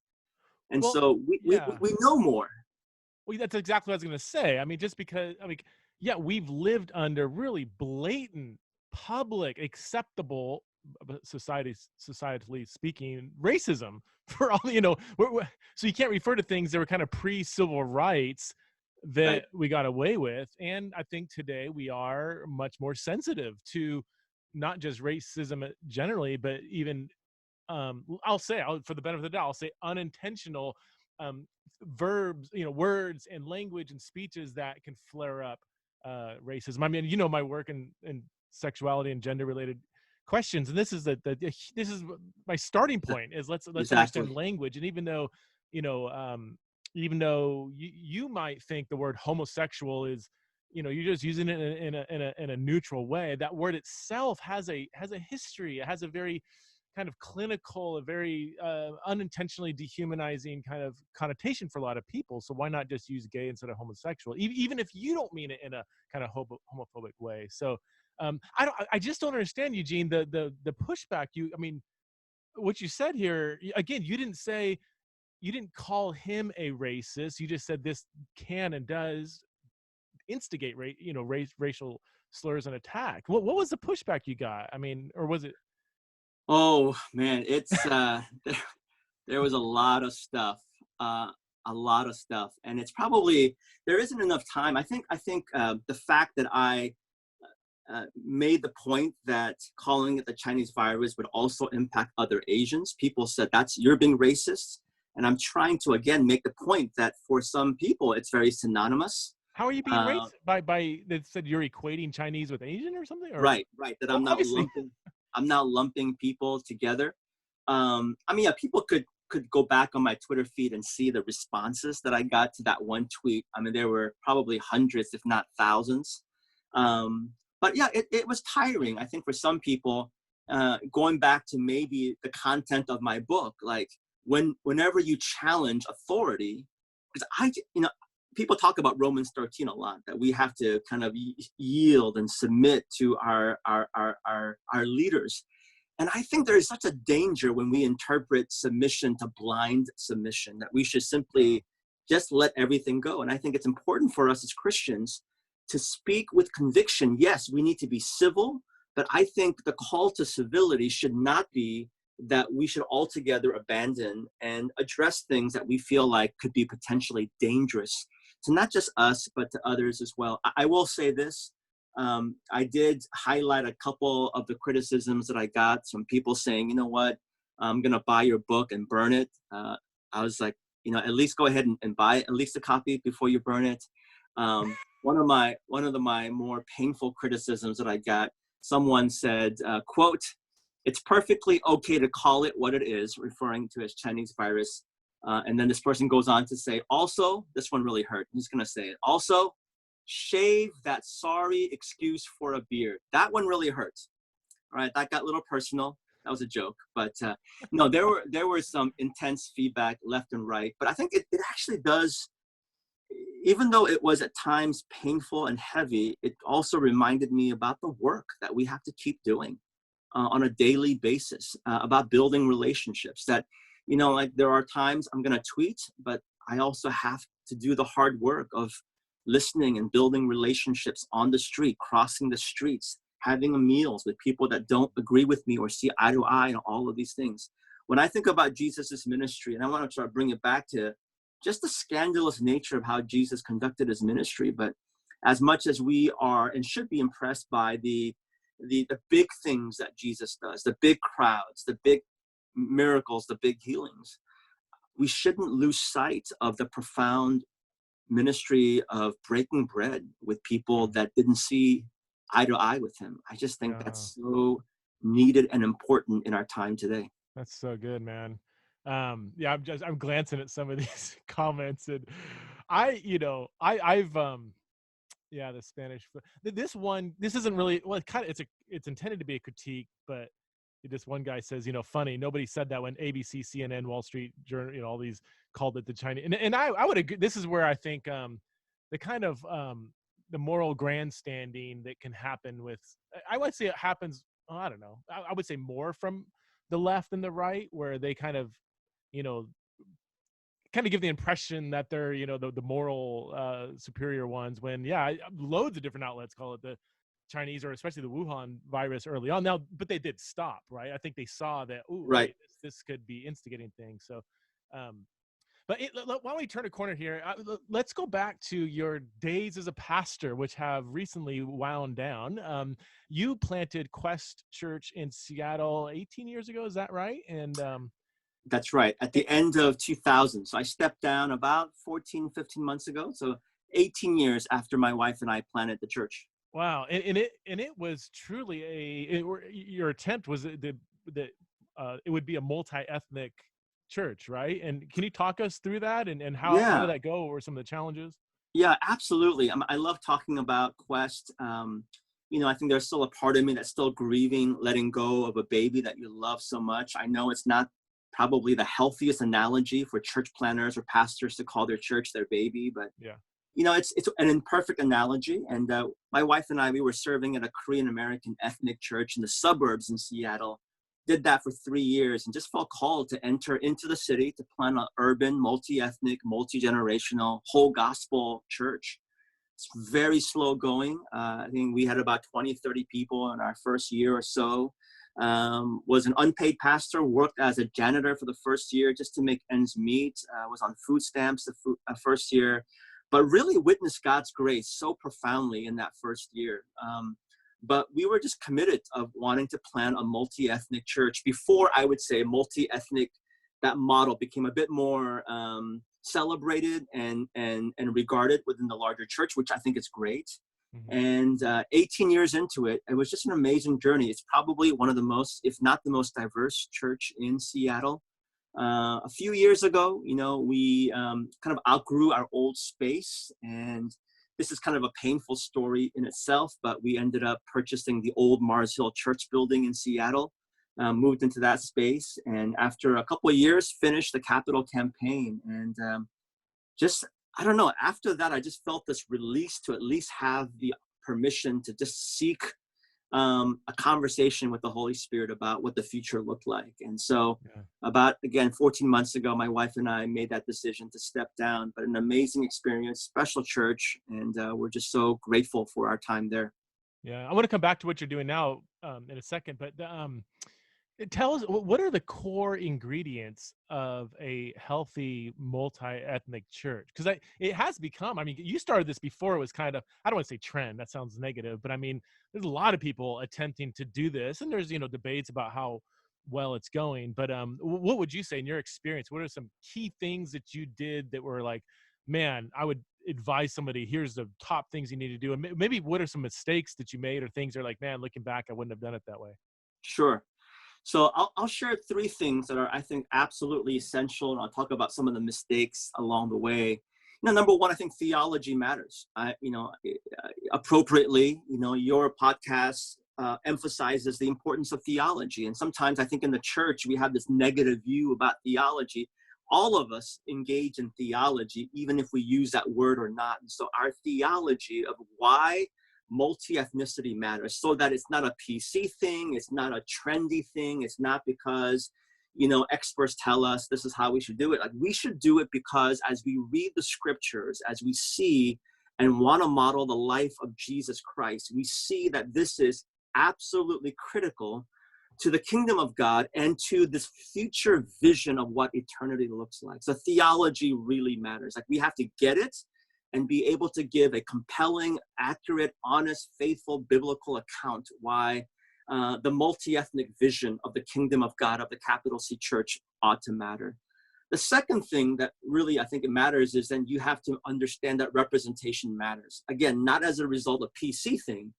And Well, so yeah. we know more. Well, that's exactly what I was going to say. I mean, just because, yeah, we've lived under really blatant, public, acceptable, societally speaking, racism for all, so you can't refer to things that were kind of pre-civil rights Right. that we got away with. And I think today we are much more sensitive to not just racism generally, but even for the benefit of the doubt, I'll say unintentional um, verbs, words and language and speeches that can flare up racism. I mean, my work in sexuality and gender related questions, and this is this is my starting point is let's understand Exactly. language. And you know, um, even though you might think the word homosexual is, you're just using it in a neutral way, that word itself has a history. It has a very kind of clinical, a very unintentionally dehumanizing kind of connotation for a lot of people. So why not just use gay instead of homosexual, even if you don't mean it in a kind of homophobic way? So I just don't understand, Eugene, the pushback. I mean, what you said here again, you didn't call him a racist. You just said this can and does instigate racial slurs and attack. What was the pushback you got? I mean, or was it? Oh man, it's there was a lot of stuff, uh, a lot of stuff, and it's probably there isn't enough time. I think the fact that I made the point that calling it the Chinese virus would also impact other Asians. People said that's you're being racist, and I'm trying to again make the point that for some people it's very synonymous. How are you being Uh, racist by that said you're equating Chinese with Asian or something? Or right. That well, obviously, I'm not lumping people together. I mean, yeah, people could go back on my Twitter feed and see the responses that I got to that one tweet. I mean, there were probably hundreds, if not thousands. But yeah, it was tiring. I think for some people, going back to maybe the content of my book, like whenever you challenge authority, because people talk about Romans 13 a lot, that we have to kind of yield and submit to our leaders. And I think there is such a danger when we interpret submission to blind submission, that we should yeah. simply just let everything go. And I think it's important for us as Christians to speak with conviction. Yes, we need to be civil, but I think the call to civility should not be that we should altogether abandon and address things that we feel like could be potentially dangerous to not just us, but to others as well. I will say this. I did highlight a couple of the criticisms that I got. Some people saying, you know what, I'm going to buy your book and burn it. I was like, at least go ahead and buy at least a copy before you burn it. One of my more painful criticisms that I got, someone said, quote, "It's perfectly okay to call it what it is," referring to as Chinese virus. And then this person goes on to say, also, this one really hurt. I'm just going to say it. Also, shave that sorry excuse for a beard. That one really hurts. All right, that got a little personal. That was a joke, but no, there were some intense feedback left and right. But I think it actually does, even though it was at times painful and heavy, it also reminded me about the work that we have to keep doing on a daily basis, about building relationships. That, like there are times I'm going to tweet, but I also have to do the hard work of listening and building relationships on the street, crossing the streets, having meals with people that don't agree with me or see eye to eye, and all of these things. When I think about Jesus's ministry, and I want to try to bring it back to just the scandalous nature of how Jesus conducted his ministry, but as much as we are and should be impressed by the the big things that Jesus does, the big crowds, the big miracles, the big healings, we shouldn't lose sight of the profound ministry of breaking bread with people that didn't see eye to eye with him. I just think Yeah. that's so needed and important in our time today. That's so good, man. Yeah, I'm glancing at some of these comments, and I've yeah, the Spanish. This one, this isn't really, well. It's intended to be a critique, but this one guy says, funny. Nobody said that when ABC, CNN, Wall Street Journal, all these called it the Chinese. And I would agree. This is where I think the kind of the moral grandstanding that can happen with, I would say it happens. Oh, I don't know. I would say more from the left and the right, where they kind of, you know, give the impression that they're, the moral superior ones, when loads of different outlets call it the Chinese, or especially the Wuhan virus early on. Now, but they did stop, right? I think they saw that, oh, Right. wait, this could be instigating things. So but why don't we turn a corner here? Let's go back to your days as a pastor, which have recently wound down. You planted Quest Church in Seattle 18 years ago, is that right? And that's right, at the end of 2000. So I stepped down about 14, 15 months ago. So 18 years after my wife and I planted the church. wow, and it was truly your attempt was that it would be a multi-ethnic church, right? And can you talk us through that, and how Yeah. did that go? What were some of the challenges? Yeah, absolutely. I love talking about Quest. I think there's still a part of me that's still grieving, letting go of a baby that you love so much. I know it's not probably the healthiest analogy for church planners or pastors to call their church their baby, but Yeah. it's an imperfect analogy. And my wife and I, we were serving at a Korean American ethnic church in the suburbs in Seattle. Did that for 3 years and just felt called to enter into the city to plant an urban, multi-ethnic, multi-generational, whole gospel church. It's very slow going. I think we had about 20, 30 people in our first year or so. Was an unpaid pastor, worked as a janitor for the first year just to make ends meet. Was on food stamps the first year, but really witnessed God's grace so profoundly in that first year. But we were just committed of wanting to plant a multi-ethnic church before, I would say, multi-ethnic, that model became a bit more celebrated and regarded within the larger church, which I think is great. Mm-hmm. And 18 years into it, it was just an amazing journey. It's probably one of the most, if not the most diverse church in Seattle. A few years ago, we kind of outgrew our old space, and this is kind of a painful story in itself, but we ended up purchasing the old Mars Hill Church building in Seattle, moved into that space, and after a couple of years, finished the capital campaign. And I don't know, after that, I just felt this release to at least have the permission to just seek a conversation with the Holy Spirit about what the future looked like. And so about, again, 14 months ago, my wife and I made that decision to step down, but an amazing experience, special church. And we're just so grateful for our time there. Yeah. I want to come back to what you're doing now in a second, but tell us, what are the core ingredients of a healthy multi-ethnic church? Because it has become, I mean, you started this before it was kind of, I don't want to say trend, that sounds negative, but I mean, there's a lot of people attempting to do this, and there's, debates about how well it's going. But what would you say in your experience? What are some key things that you did that were like, man, I would advise somebody, here's the top things you need to do? And maybe what are some mistakes that you made, or things are like, man, looking back, I wouldn't have done it that way? Sure. So I'll share 3 things that are, I think, absolutely essential, and I'll talk about some of the mistakes along the way. Number one, I think theology matters. Appropriately, your podcast emphasizes the importance of theology. And sometimes I think in the church, we have this negative view about theology. All of us engage in theology, even if we use that word or not. And so our theology of why multi-ethnicity matters, so that it's not a PC thing, it's not a trendy thing, it's not because experts tell us this is how we should do it. Like, we should do it because as we read the scriptures, as we see and want to model the life of Jesus Christ, we see that this is absolutely critical to the kingdom of God and to this future vision of what eternity looks like. So theology really matters. Like, we have to get it, and be able to give a compelling, accurate, honest, faithful, biblical account why the multi-ethnic vision of the kingdom of God, of the capital C church, ought to matter. The second thing that really I think it matters is then you have to understand that representation matters. Again, not as a result of PC thing,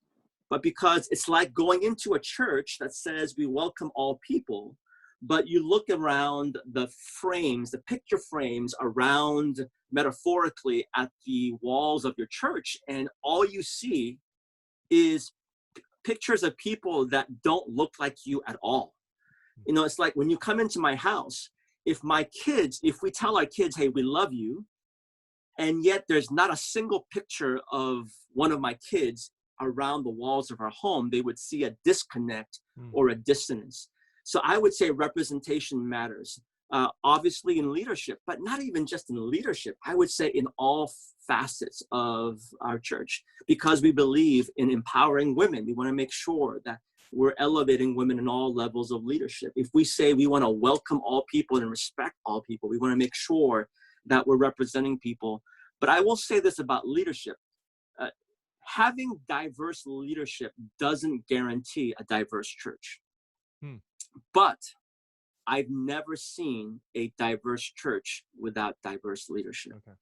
but because it's like going into a church that says we welcome all people, but you look around the frames, the picture frames around, metaphorically, at the walls of your church, and all you see is pictures of people that don't look like you at all. You know, it's like when you come into my house, if we tell our kids, hey, we love you, and yet there's not a single picture of one of my kids around the walls of our home, they would see a disconnect or a dissonance. So I would say representation matters, obviously in leadership, but not even just in leadership. I would say in all facets of our church, because we believe in empowering women. We want to make sure that we're elevating women in all levels of leadership. If we say we want to welcome all people and respect all people, we want to make sure that we're representing people. But I will say this about leadership. Having diverse leadership doesn't guarantee a diverse church. But I've never seen a diverse church without diverse leadership. Okay.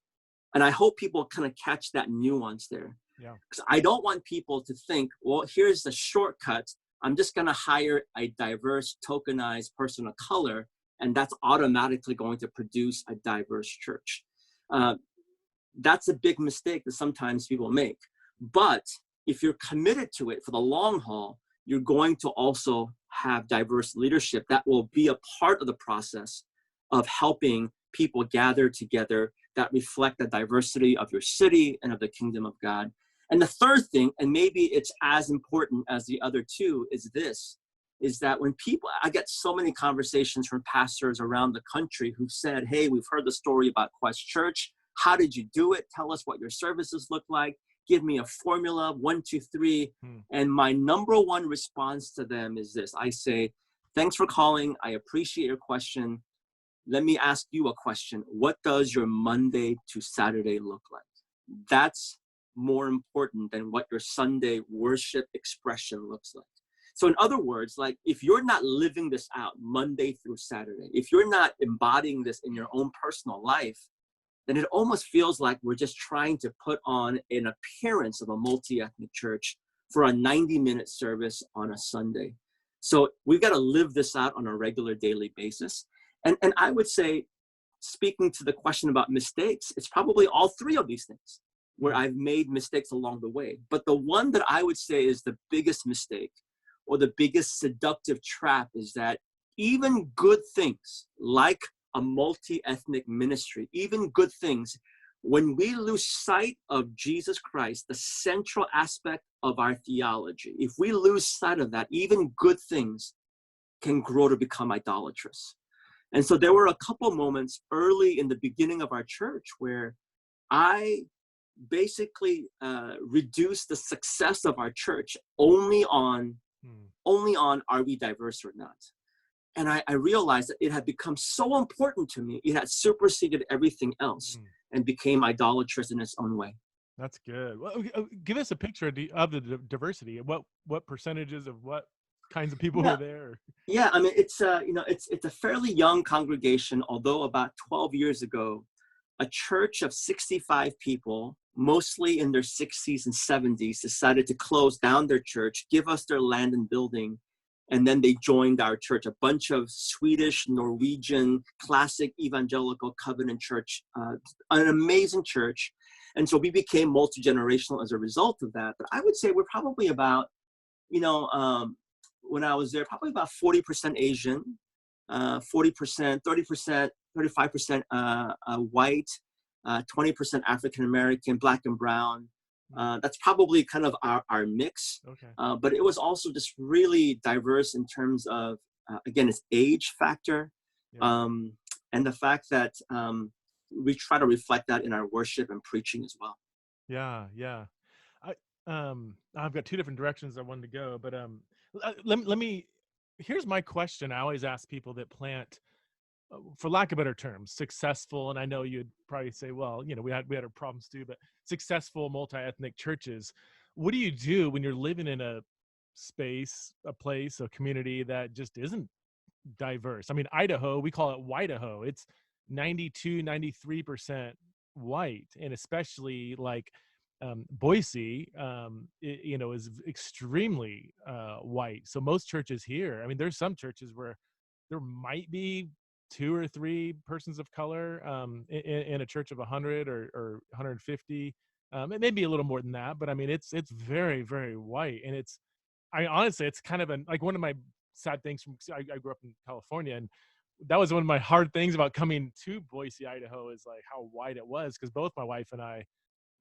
And I hope people kind of catch that nuance there. Yeah. Because I don't want people to think, well, here's the shortcut. I'm just going to hire a diverse, tokenized person of color, and that's automatically going to produce a diverse church. That's a big mistake that sometimes people make. But if you're committed to it for the long haul, you're going to also have diverse leadership that will be a part of the process of helping people gather together that reflect the diversity of your city and of the kingdom of God. And the third thing, and maybe it's as important as the other two, is this, is that when people, I get so many conversations from pastors around the country who've said, hey, we've heard the story about Quest Church. How did you do it? Tell us what your services look like. Give me a formula, 1, 2, 3. And my number one response to them is this. I say, thanks for calling. I appreciate your question. Let me ask you a question. What does your Monday to Saturday look like? That's more important than what your Sunday worship expression looks like. So in other words, like if you're not living this out Monday through Saturday, if you're not embodying this in your own personal life, then it almost feels like we're just trying to put on an appearance of a multi-ethnic church for a 90-minute service on a Sunday. So we've got to live this out on a regular daily basis. And I would say, speaking to the question about mistakes, it's probably all three of these things where I've made mistakes along the way. But the one that I would say is the biggest mistake or the biggest seductive trap is that even good things like a multi-ethnic ministry, even good things, when we lose sight of Jesus Christ, the central aspect of our theology, if we lose sight of that, even good things can grow to become idolatrous. And so there were a couple moments early in the beginning of our church where I basically reduced the success of our church only on are we diverse or not. And I realized that it had become so important to me. It had superseded everything else and became idolatrous in its own way. That's good. Well, give us a picture of the diversity. What percentages of what kinds of people were there? Yeah, I mean, it's a fairly young congregation, although about 12 years ago, a church of 65 people, mostly in their 60s and 70s, decided to close down their church, give us their land and building, and then they joined our church, a bunch of Swedish, Norwegian, classic evangelical covenant church, an amazing church. And so we became multi-generational as a result of that. But I would say we're probably about, when I was there, probably about 40% Asian, 40%, 30%, 35% white, 20% African-American, Black and brown. That's probably kind of our mix. Okay. But it was also just really diverse in terms of, again, its age factor. Yeah. And the fact that we try to reflect that in our worship and preaching as well. Yeah, yeah. I've got two different directions I wanted to go, but let me, here's my question. I always ask people that plant for lack of better terms, successful, and I know you'd probably say, well, we had our problems too, but successful multi-ethnic churches. What do you do when you're living in a space, a place, a community that just isn't diverse? I mean, Idaho, we call it White-Idaho. It's 92, 93% white, and especially like Boise, is extremely white. So most churches here, I mean, there's some churches where there might be two or three persons of color in a church of 100 or 150. It may be a little more than that, but I mean, it's very, very white, and I honestly, it's kind of like one of my sad things from I grew up in California, and that was one of my hard things about coming to Boise, Idaho, is like how white it was, because both my wife and I,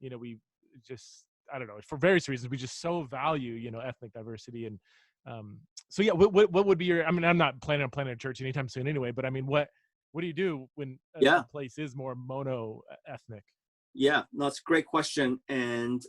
we just, I don't know, for various reasons, we just so value, ethnic diversity. And so yeah, what would be your, I mean, I'm not planning on planning a church anytime soon anyway, but I mean, what do you do when Yeah. a place is more mono ethnic? Yeah, no, it's a great question. And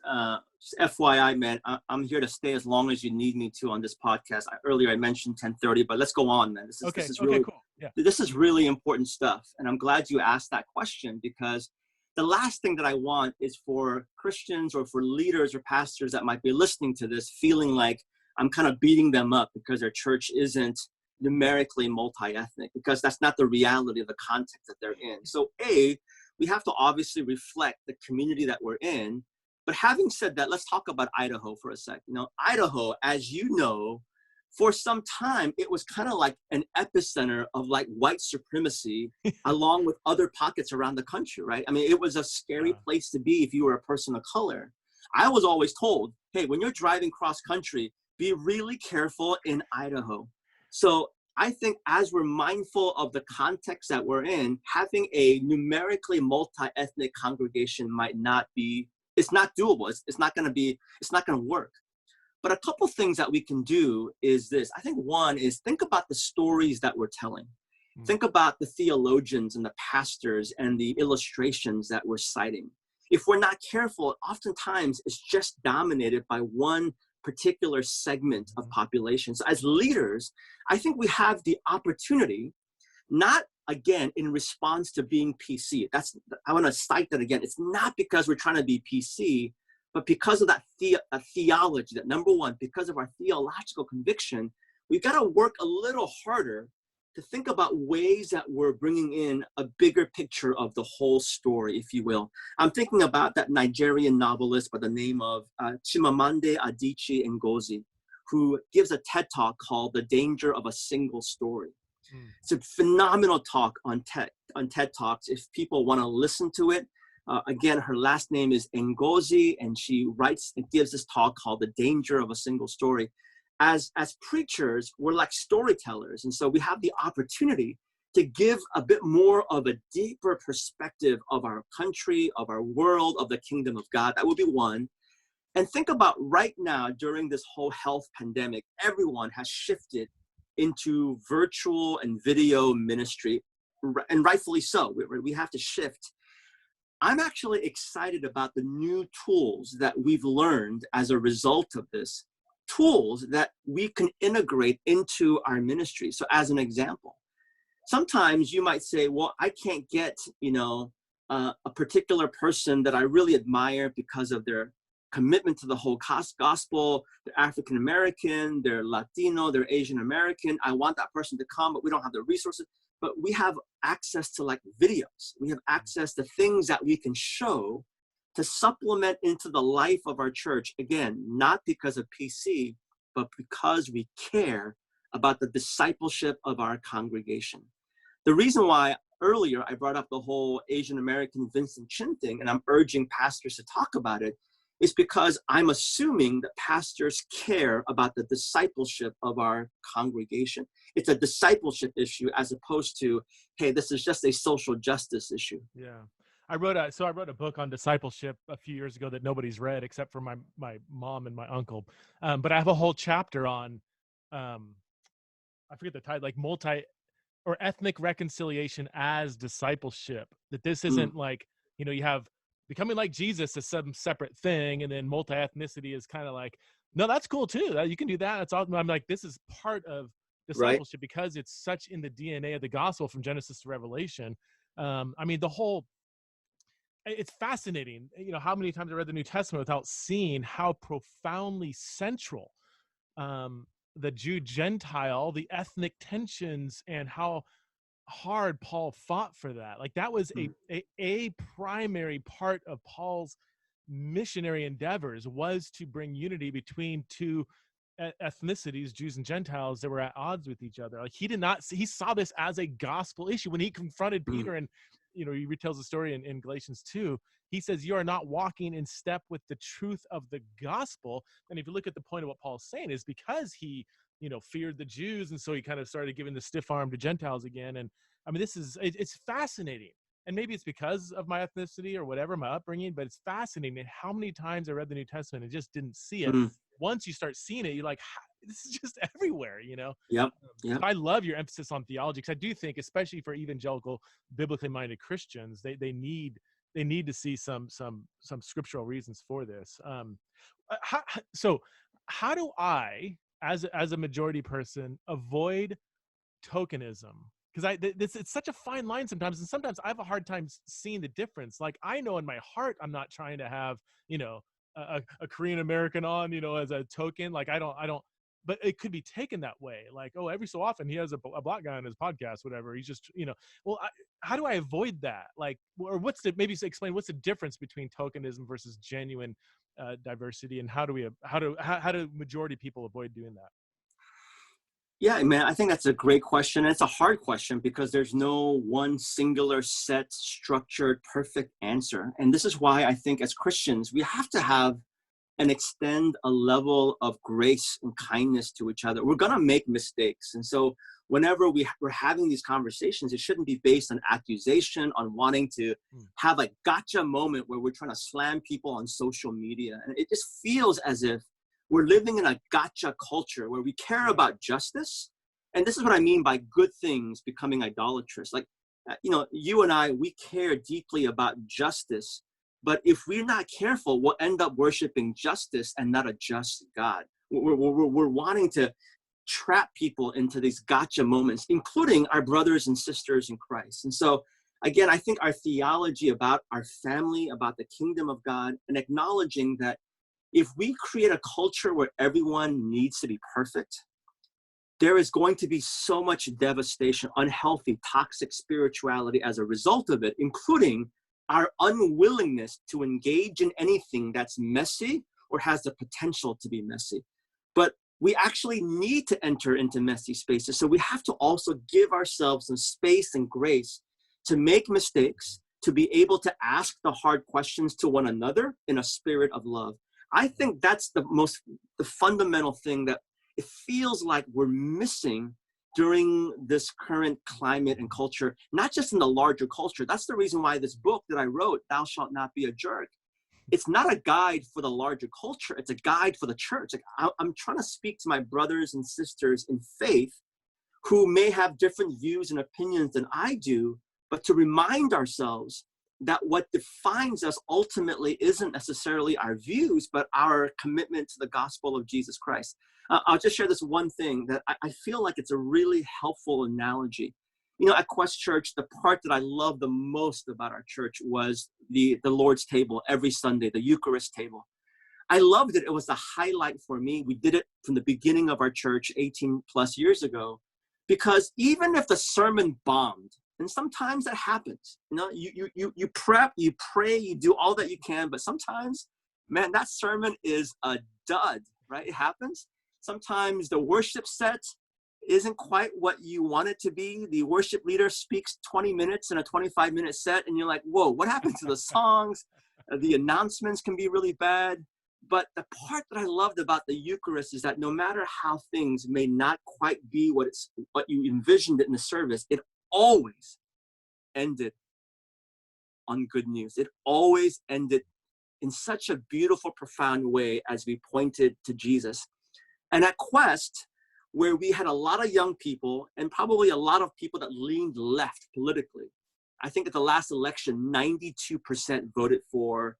just FYI, man, I'm here to stay as long as you need me to on this podcast. Earlier I mentioned 10:30, but let's go on, man. Okay. This is Okay, really, cool. Yeah. this is really important stuff. And I'm glad you asked that question, because the last thing that I want is for Christians or for leaders or pastors that might be listening to this feeling like I'm kind of beating them up because their church isn't numerically multi-ethnic, because that's not the reality of the context that they're in. So we have to obviously reflect the community that we're in. But having said that, let's talk about Idaho for a sec. Idaho, as you know, for some time, it was kind of like an epicenter of like white supremacy along with other pockets around the country, right? I mean, it was a scary place to be if you were a person of color. I was always told, hey, when you're driving cross country, be really careful in Idaho. So I think as we're mindful of the context that we're in, having a numerically multi-ethnic congregation it's not doable. It's not going to work. But a couple things that we can do is this. I think one is think about the stories that we're telling. Think about the theologians and the pastors and the illustrations that we're citing. If we're not careful, oftentimes it's just dominated by one particular segment of population. So as leaders, I think we have the opportunity, not again in response to being PC. I want to cite that again. It's not because we're trying to be PC, but because of that theology, that number one, because of our theological conviction, we've got to work a little harder to think about ways that we're bringing in a bigger picture of the whole story, if you will. I'm thinking about that Nigerian novelist by the name of Chimamanda Adichie Ngozi, who gives a TED Talk called The Danger of a Single Story. It's a phenomenal talk on TED Talks. If people want to listen to it, again, her last name is Ngozi, and she writes and gives this talk called The Danger of a Single Story. As preachers, we're like storytellers. And so we have the opportunity to give a bit more of a deeper perspective of our country, of our world, of the kingdom of God. That would be one. And think about right now, during this whole health pandemic, everyone has shifted into virtual and video ministry, and rightfully so. We have to shift. I'm actually excited about the new tools that we've learned as a result of this, tools that we can integrate into our ministry. So as an example, sometimes you might say, well, I can't get, a particular person that I really admire because of their commitment to the whole gospel. They're African American, they're Latino, they're Asian American. I want that person to come, but we don't have the resources. But we have access to like videos. We have access to things that we can show to supplement into the life of our church. Again, not because of PC, but because we care about the discipleship of our congregation. The reason why earlier I brought up the whole Asian American Vincent Chin thing, and I'm urging pastors to talk about it, is because I'm assuming that pastors care about the discipleship of our congregation. It's a discipleship issue as opposed to, hey, this is just a social justice issue. Yeah. I wrote a book on discipleship a few years ago that nobody's read except for my mom and my uncle. But I have a whole chapter on, I forget the title, like multi or ethnic reconciliation as discipleship. That this isn't like, you have becoming like Jesus as some separate thing, and then multi-ethnicity is kind of like, no, that's cool too. You can do that. That's awesome. I'm like, this is part of Right. discipleship because it's such in the DNA of the gospel from Genesis to Revelation. I mean, the whole, it's fascinating, how many times I read the New Testament without seeing how profoundly central the Jew Gentile, the ethnic tensions, and how hard Paul fought for that. Like that was Mm. a primary part of Paul's missionary endeavors, was to bring unity between two ethnicities, Jews and Gentiles, that were at odds with each other. Like he did not see, he saw this as a gospel issue when he confronted Mm. Peter, and he retells the story in Galatians 2. He says, you are not walking in step with the truth of the gospel. And if you look at the point of what Paul's saying, is because he feared the Jews, and so he kind of started giving the stiff arm to Gentiles again. And I mean, it's fascinating, and maybe it's because of my ethnicity or whatever, my upbringing, but it's fascinating how many times I read the New Testament and just didn't see it. Mm. Once you start seeing it, you're like, this is just everywhere. Yep. So Yep. I love your emphasis on theology, because I do think, especially for evangelical, biblically minded Christians, they need to see some scriptural reasons for this. So how do I, as a majority person, avoid tokenism? Because it's such a fine line sometimes, and sometimes I have a hard time seeing the difference. Like, I know in my heart I'm not trying to have a Korean American on as a token. Like I don't, but it could be taken that way. Like, oh, every so often he has a black guy on his podcast, whatever. He's just well, how do I avoid that? Like, or maybe explain what's the difference between tokenism versus genuine diversity, and how do majority people avoid doing that? Yeah, man, I think that's a great question. And it's a hard question because there's no one singular set, structured, perfect answer. And this is why I think as Christians, we have to have and extend a level of grace and kindness to each other. We're going to make mistakes. And so whenever we're having these conversations, it shouldn't be based on accusation, on wanting to have a gotcha moment where we're trying to slam people on social media. And it just feels as if we're living in a gotcha culture where we care about justice. And this is what I mean by good things becoming idolatrous. Like, you and I, we care deeply about justice. But if we're not careful, we'll end up worshiping justice and not a just God. We're wanting to trap people into these gotcha moments, including our brothers and sisters in Christ. And so, again, I think our theology about our family, about the kingdom of God, and acknowledging that if we create a culture where everyone needs to be perfect, there is going to be so much devastation, unhealthy, toxic spirituality as a result of it, including our unwillingness to engage in anything that's messy or has the potential to be messy. But we actually need to enter into messy spaces. So we have to also give ourselves some space and grace to make mistakes, to be able to ask the hard questions to one another in a spirit of love. I think that's the fundamental thing that it feels like we're missing during this current climate and culture, not just in the larger culture. That's the reason why this book that I wrote, Thou Shalt Not Be a Jerk, it's not a guide for the larger culture. It's a guide for the church. Like, I'm trying to speak to my brothers and sisters in faith who may have different views and opinions than I do, but to remind ourselves that what defines us ultimately isn't necessarily our views, but our commitment to the gospel of Jesus Christ. I'll just share this one thing that I feel like it's a really helpful analogy. At Quest Church, the part that I love the most about our church was the Lord's table every Sunday, the Eucharist table. I loved it. It was the highlight for me. We did it from the beginning of our church 18 plus years ago, because even if the sermon bombed, and sometimes that happens, you prep, you pray, you do all that you can, but sometimes, man, that sermon is a dud, right? It happens. Sometimes the worship set isn't quite what you want it to be. The worship leader speaks 20 minutes in a 25-minute set, and you're like, whoa, what happened to the songs? The announcements can be really bad. But the part that I loved about the Eucharist is that no matter how things may not quite be what you envisioned it in the service, it always ended on good news. It always ended in such a beautiful, profound way as we pointed to Jesus. And at Quest, where we had a lot of young people and probably a lot of people that leaned left politically, I think at the last election, 92% voted for,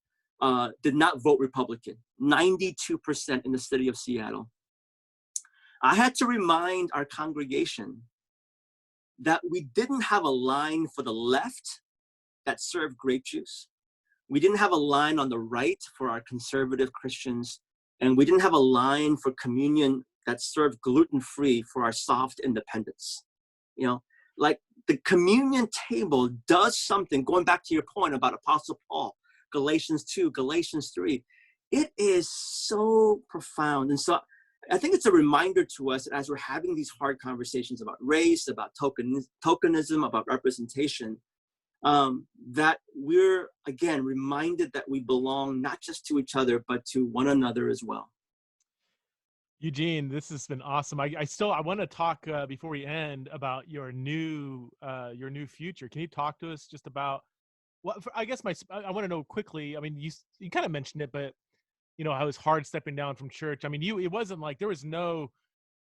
did not vote Republican, 92% in the city of Seattle. I had to remind our congregation that we didn't have a line for the left that served grape juice. We didn't have a line on the right for our conservative Christians. And we didn't have a line for communion that served gluten-free for our soft independents. You know, like the communion table does something, going back to your point about Apostle Paul, Galatians 2, Galatians 3. It is so profound. And so I think it's a reminder to us as we're having these hard conversations about race, about tokenism, about representation, that we're, again, reminded that we belong not just to each other, but to one another as well. Eugene, this has been awesome. I want to talk before we end about your new future. Can you talk to us just about I guess I want to know quickly. I mean, you kind of mentioned it, but you know, how it was hard stepping down from church. I mean, it wasn't like there was no,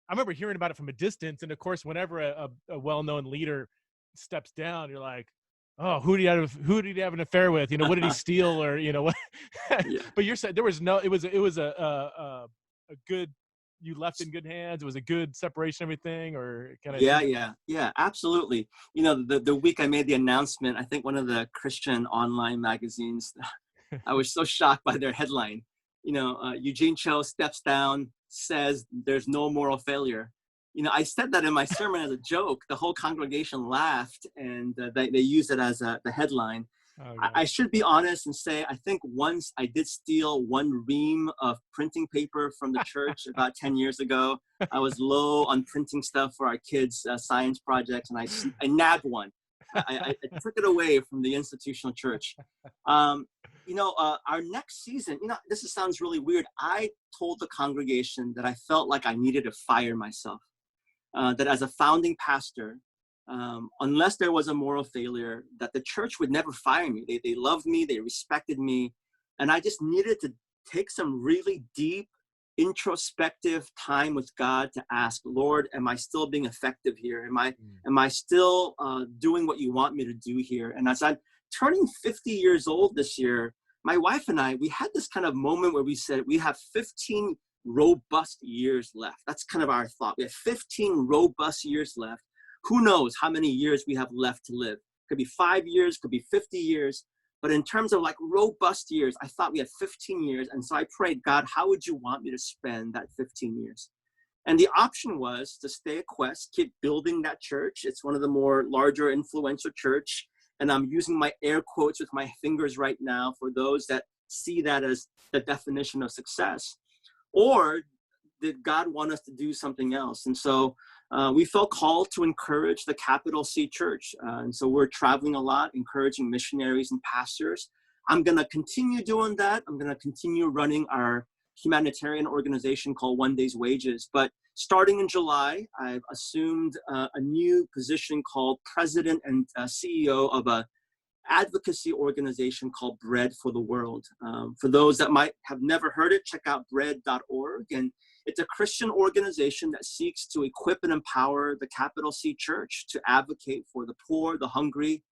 I remember hearing about it from a distance. And of course, whenever a well-known leader steps down, you're like, oh, who did he have an affair with? You know, what did he steal? Or, you know, what? Yeah. But you're saying there was no, it was a good, you left in good hands. It was a good separation, everything, or kind of. Yeah, absolutely. You know, the week I made the announcement, I think one of the Christian online magazines, I was so shocked by their headline. You know, Eugene Cho steps down, says there's no moral failure. You know, I said that in my sermon as a joke. The whole congregation laughed, and they used it as the headline. Oh, I should be honest and say, I think once I did steal one ream of printing paper from the church about 10 years ago. I was low on printing stuff for our kids' science projects, and I nabbed one. I took it away from the institutional church. You know, our next season, you know, sounds really weird. I told the congregation that I felt like I needed to fire myself, that as a founding pastor, unless there was a moral failure, that the church would never fire me. They loved me, they respected me, and I just needed to take some really deep, introspective time with God to ask, Lord, am I still being effective here? Am I still doing what you want me to do here? And as I'm turning 50 years old this year, my wife and I, we had this kind of moment where we said we have 15 robust years left. That's kind of our thought. We have 15 robust years left. Who knows how many years we have left to live? Could be 5 years, could be 50 years. But in terms of like robust years, I thought we had 15 years. And so I prayed, God, how would you want me to spend that 15 years? And the option was to stay at Quest, keep building that church. It's one of the more larger, influential church. And I'm using my air quotes with my fingers right now for those that see that as the definition of success. Or did God want us to do something else? And so we felt called to encourage the capital C church. And so we're traveling a lot, encouraging missionaries and pastors. I'm going to continue doing that. I'm going to continue running our humanitarian organization called One Day's Wages. But starting in July, I've assumed a new position called president and CEO of a advocacy organization called Bread for the World. For those that might have never heard it, check out bread.org. And it's a Christian organization that seeks to equip and empower the capital C church to advocate for the poor, the hungry,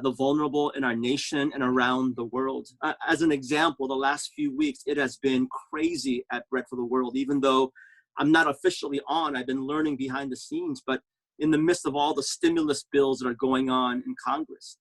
the vulnerable in our nation and around the world. As an example, the last few weeks, it has been crazy at Bread for the World. Even though I'm not officially on, I've been learning behind the scenes, but in the midst of all the stimulus bills that are going on in Congress,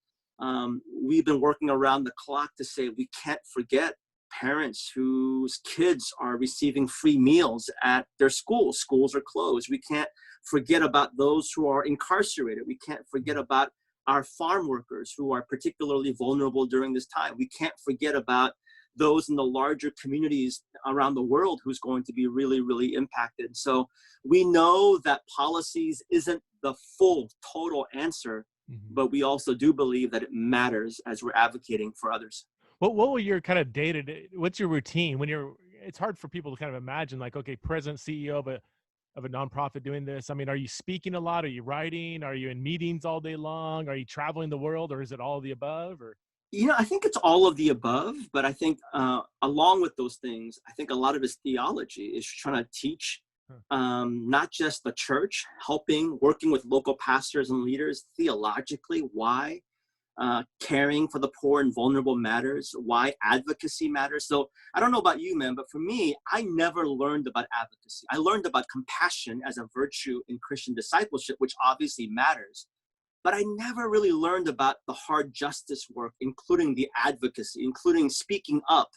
we've been working around the clock to say we can't forget parents whose kids are receiving free meals at their schools. Schools are closed. We can't forget about those who are incarcerated. We can't forget about our farm workers who are particularly vulnerable during this time. We can't forget about those in the larger communities around the world who's going to be really, really impacted. So we know that policies isn't the full, total answer, but we also do believe that it matters as we're advocating for others. What will your kind of day-to-day, what's your routine when it's hard for people to kind of imagine like, okay, president, CEO of a nonprofit doing this. I mean, are you speaking a lot? Are you writing? Are you in meetings all day long? Are you traveling the world, or is it all of the above? Or you know, I think it's all of the above, but I think along with those things, I think a lot of his theology is trying to teach not just the church, working with local pastors and leaders theologically, why caring for the poor and vulnerable matters, why advocacy matters. So I don't know about you, man, but for me, I never learned about advocacy. I learned about compassion as a virtue in Christian discipleship, which obviously matters. But I never really learned about the hard justice work, including the advocacy, including speaking up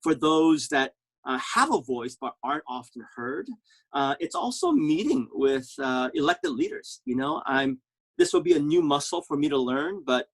for those that have a voice but aren't often heard. It's also meeting with elected leaders. You know, this will be a new muscle for me to learn, but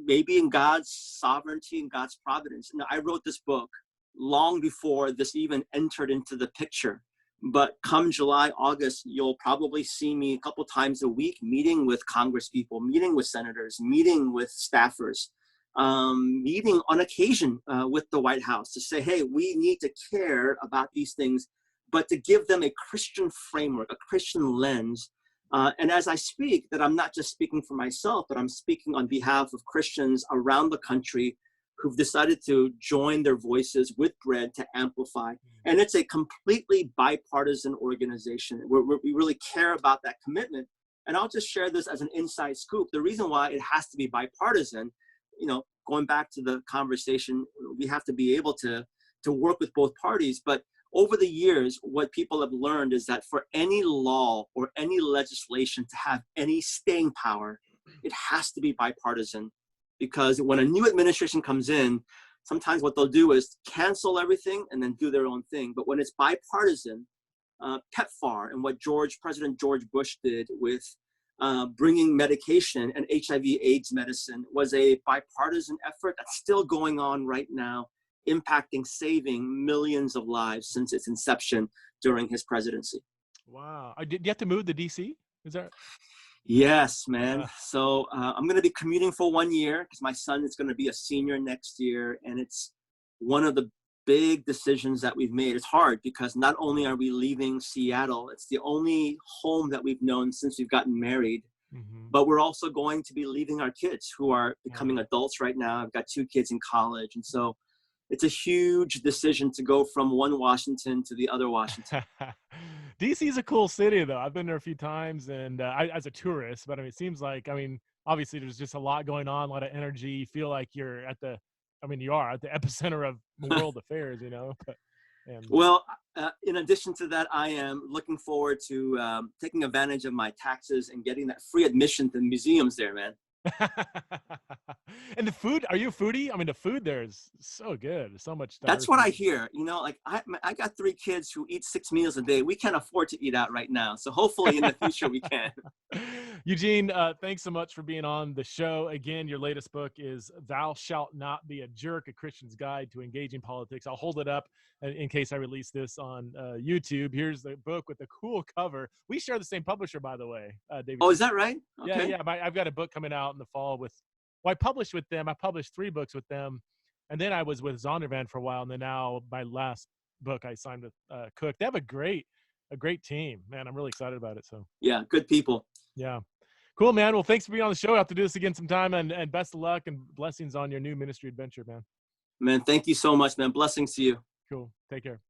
maybe in God's sovereignty and God's providence. You know, I wrote this book long before this even entered into the picture. But come July, August, you'll probably see me a couple times a week meeting with Congress people, meeting with senators, meeting with staffers, meeting on occasion with the White House to say, hey, we need to care about these things, but to give them a Christian framework, a Christian lens. And as I speak, that I'm not just speaking for myself, but I'm speaking on behalf of Christians around the country who've decided to join their voices with Bread to amplify. And it's a completely bipartisan organization. We really care about that commitment. And I'll just share this as an inside scoop. The reason why it has to be bipartisan, you know, going back to the conversation, we have to be able to work with both parties. But over the years, what people have learned is that for any law or any legislation to have any staying power, it has to be bipartisan. Because when a new administration comes in, sometimes what they'll do is cancel everything and then do their own thing. But when it's bipartisan, PEPFAR and what President George Bush did with bringing medication and HIV/AIDS medicine was a bipartisan effort that's still going on right now, impacting, saving millions of lives since its inception during his presidency. Wow. Did you have to move to DC? Is that? Yes, man. So I'm going to be commuting for 1 year because my son is going to be a senior next year. And it's one of the big decisions that we've made. It's hard because not only are we leaving Seattle, it's the only home that we've known since we've gotten married, but we're also going to be leaving our kids who are becoming adults right now. I've got 2 kids in college. And so it's a huge decision to go from one Washington to the other Washington. DC is a cool city, though. I've been there a few times, and as a tourist. But I mean, it seems like, I mean, obviously there's just a lot going on, a lot of energy. You feel like you're at the, I mean, you are at the epicenter of world affairs, you know. But, well, in addition to that, I am looking forward to taking advantage of my taxes and getting that free admission to museums there, man. And the food, are you a foodie? I mean, the food there is so good. There's so much diversity. That's what I hear. You know, like I got 3 kids who eat 6 meals a day. We can't afford to eat out right now. So hopefully in the future we can. Eugene, thanks so much for being on the show. Again, your latest book is Thou Shalt Not Be a Jerk, A Christian's Guide to Engaging Politics. I'll hold it up in case I release this on YouTube. Here's the book with the cool cover. We share the same publisher, by the way, David. Oh, is that right? Okay. Yeah. I've got a book coming out in the fall with, well, I published with them. I published 3 books with them. And then I was with Zondervan for a while. And then now my last book I signed with Cook. They have a great team, man. I'm really excited about it. So yeah, good people. Yeah. Cool, man. Well, thanks for being on the show. I'll have to do this again sometime, and best of luck and blessings on your new ministry adventure, man. Man, thank you so much, man. Blessings to you. Cool. Take care.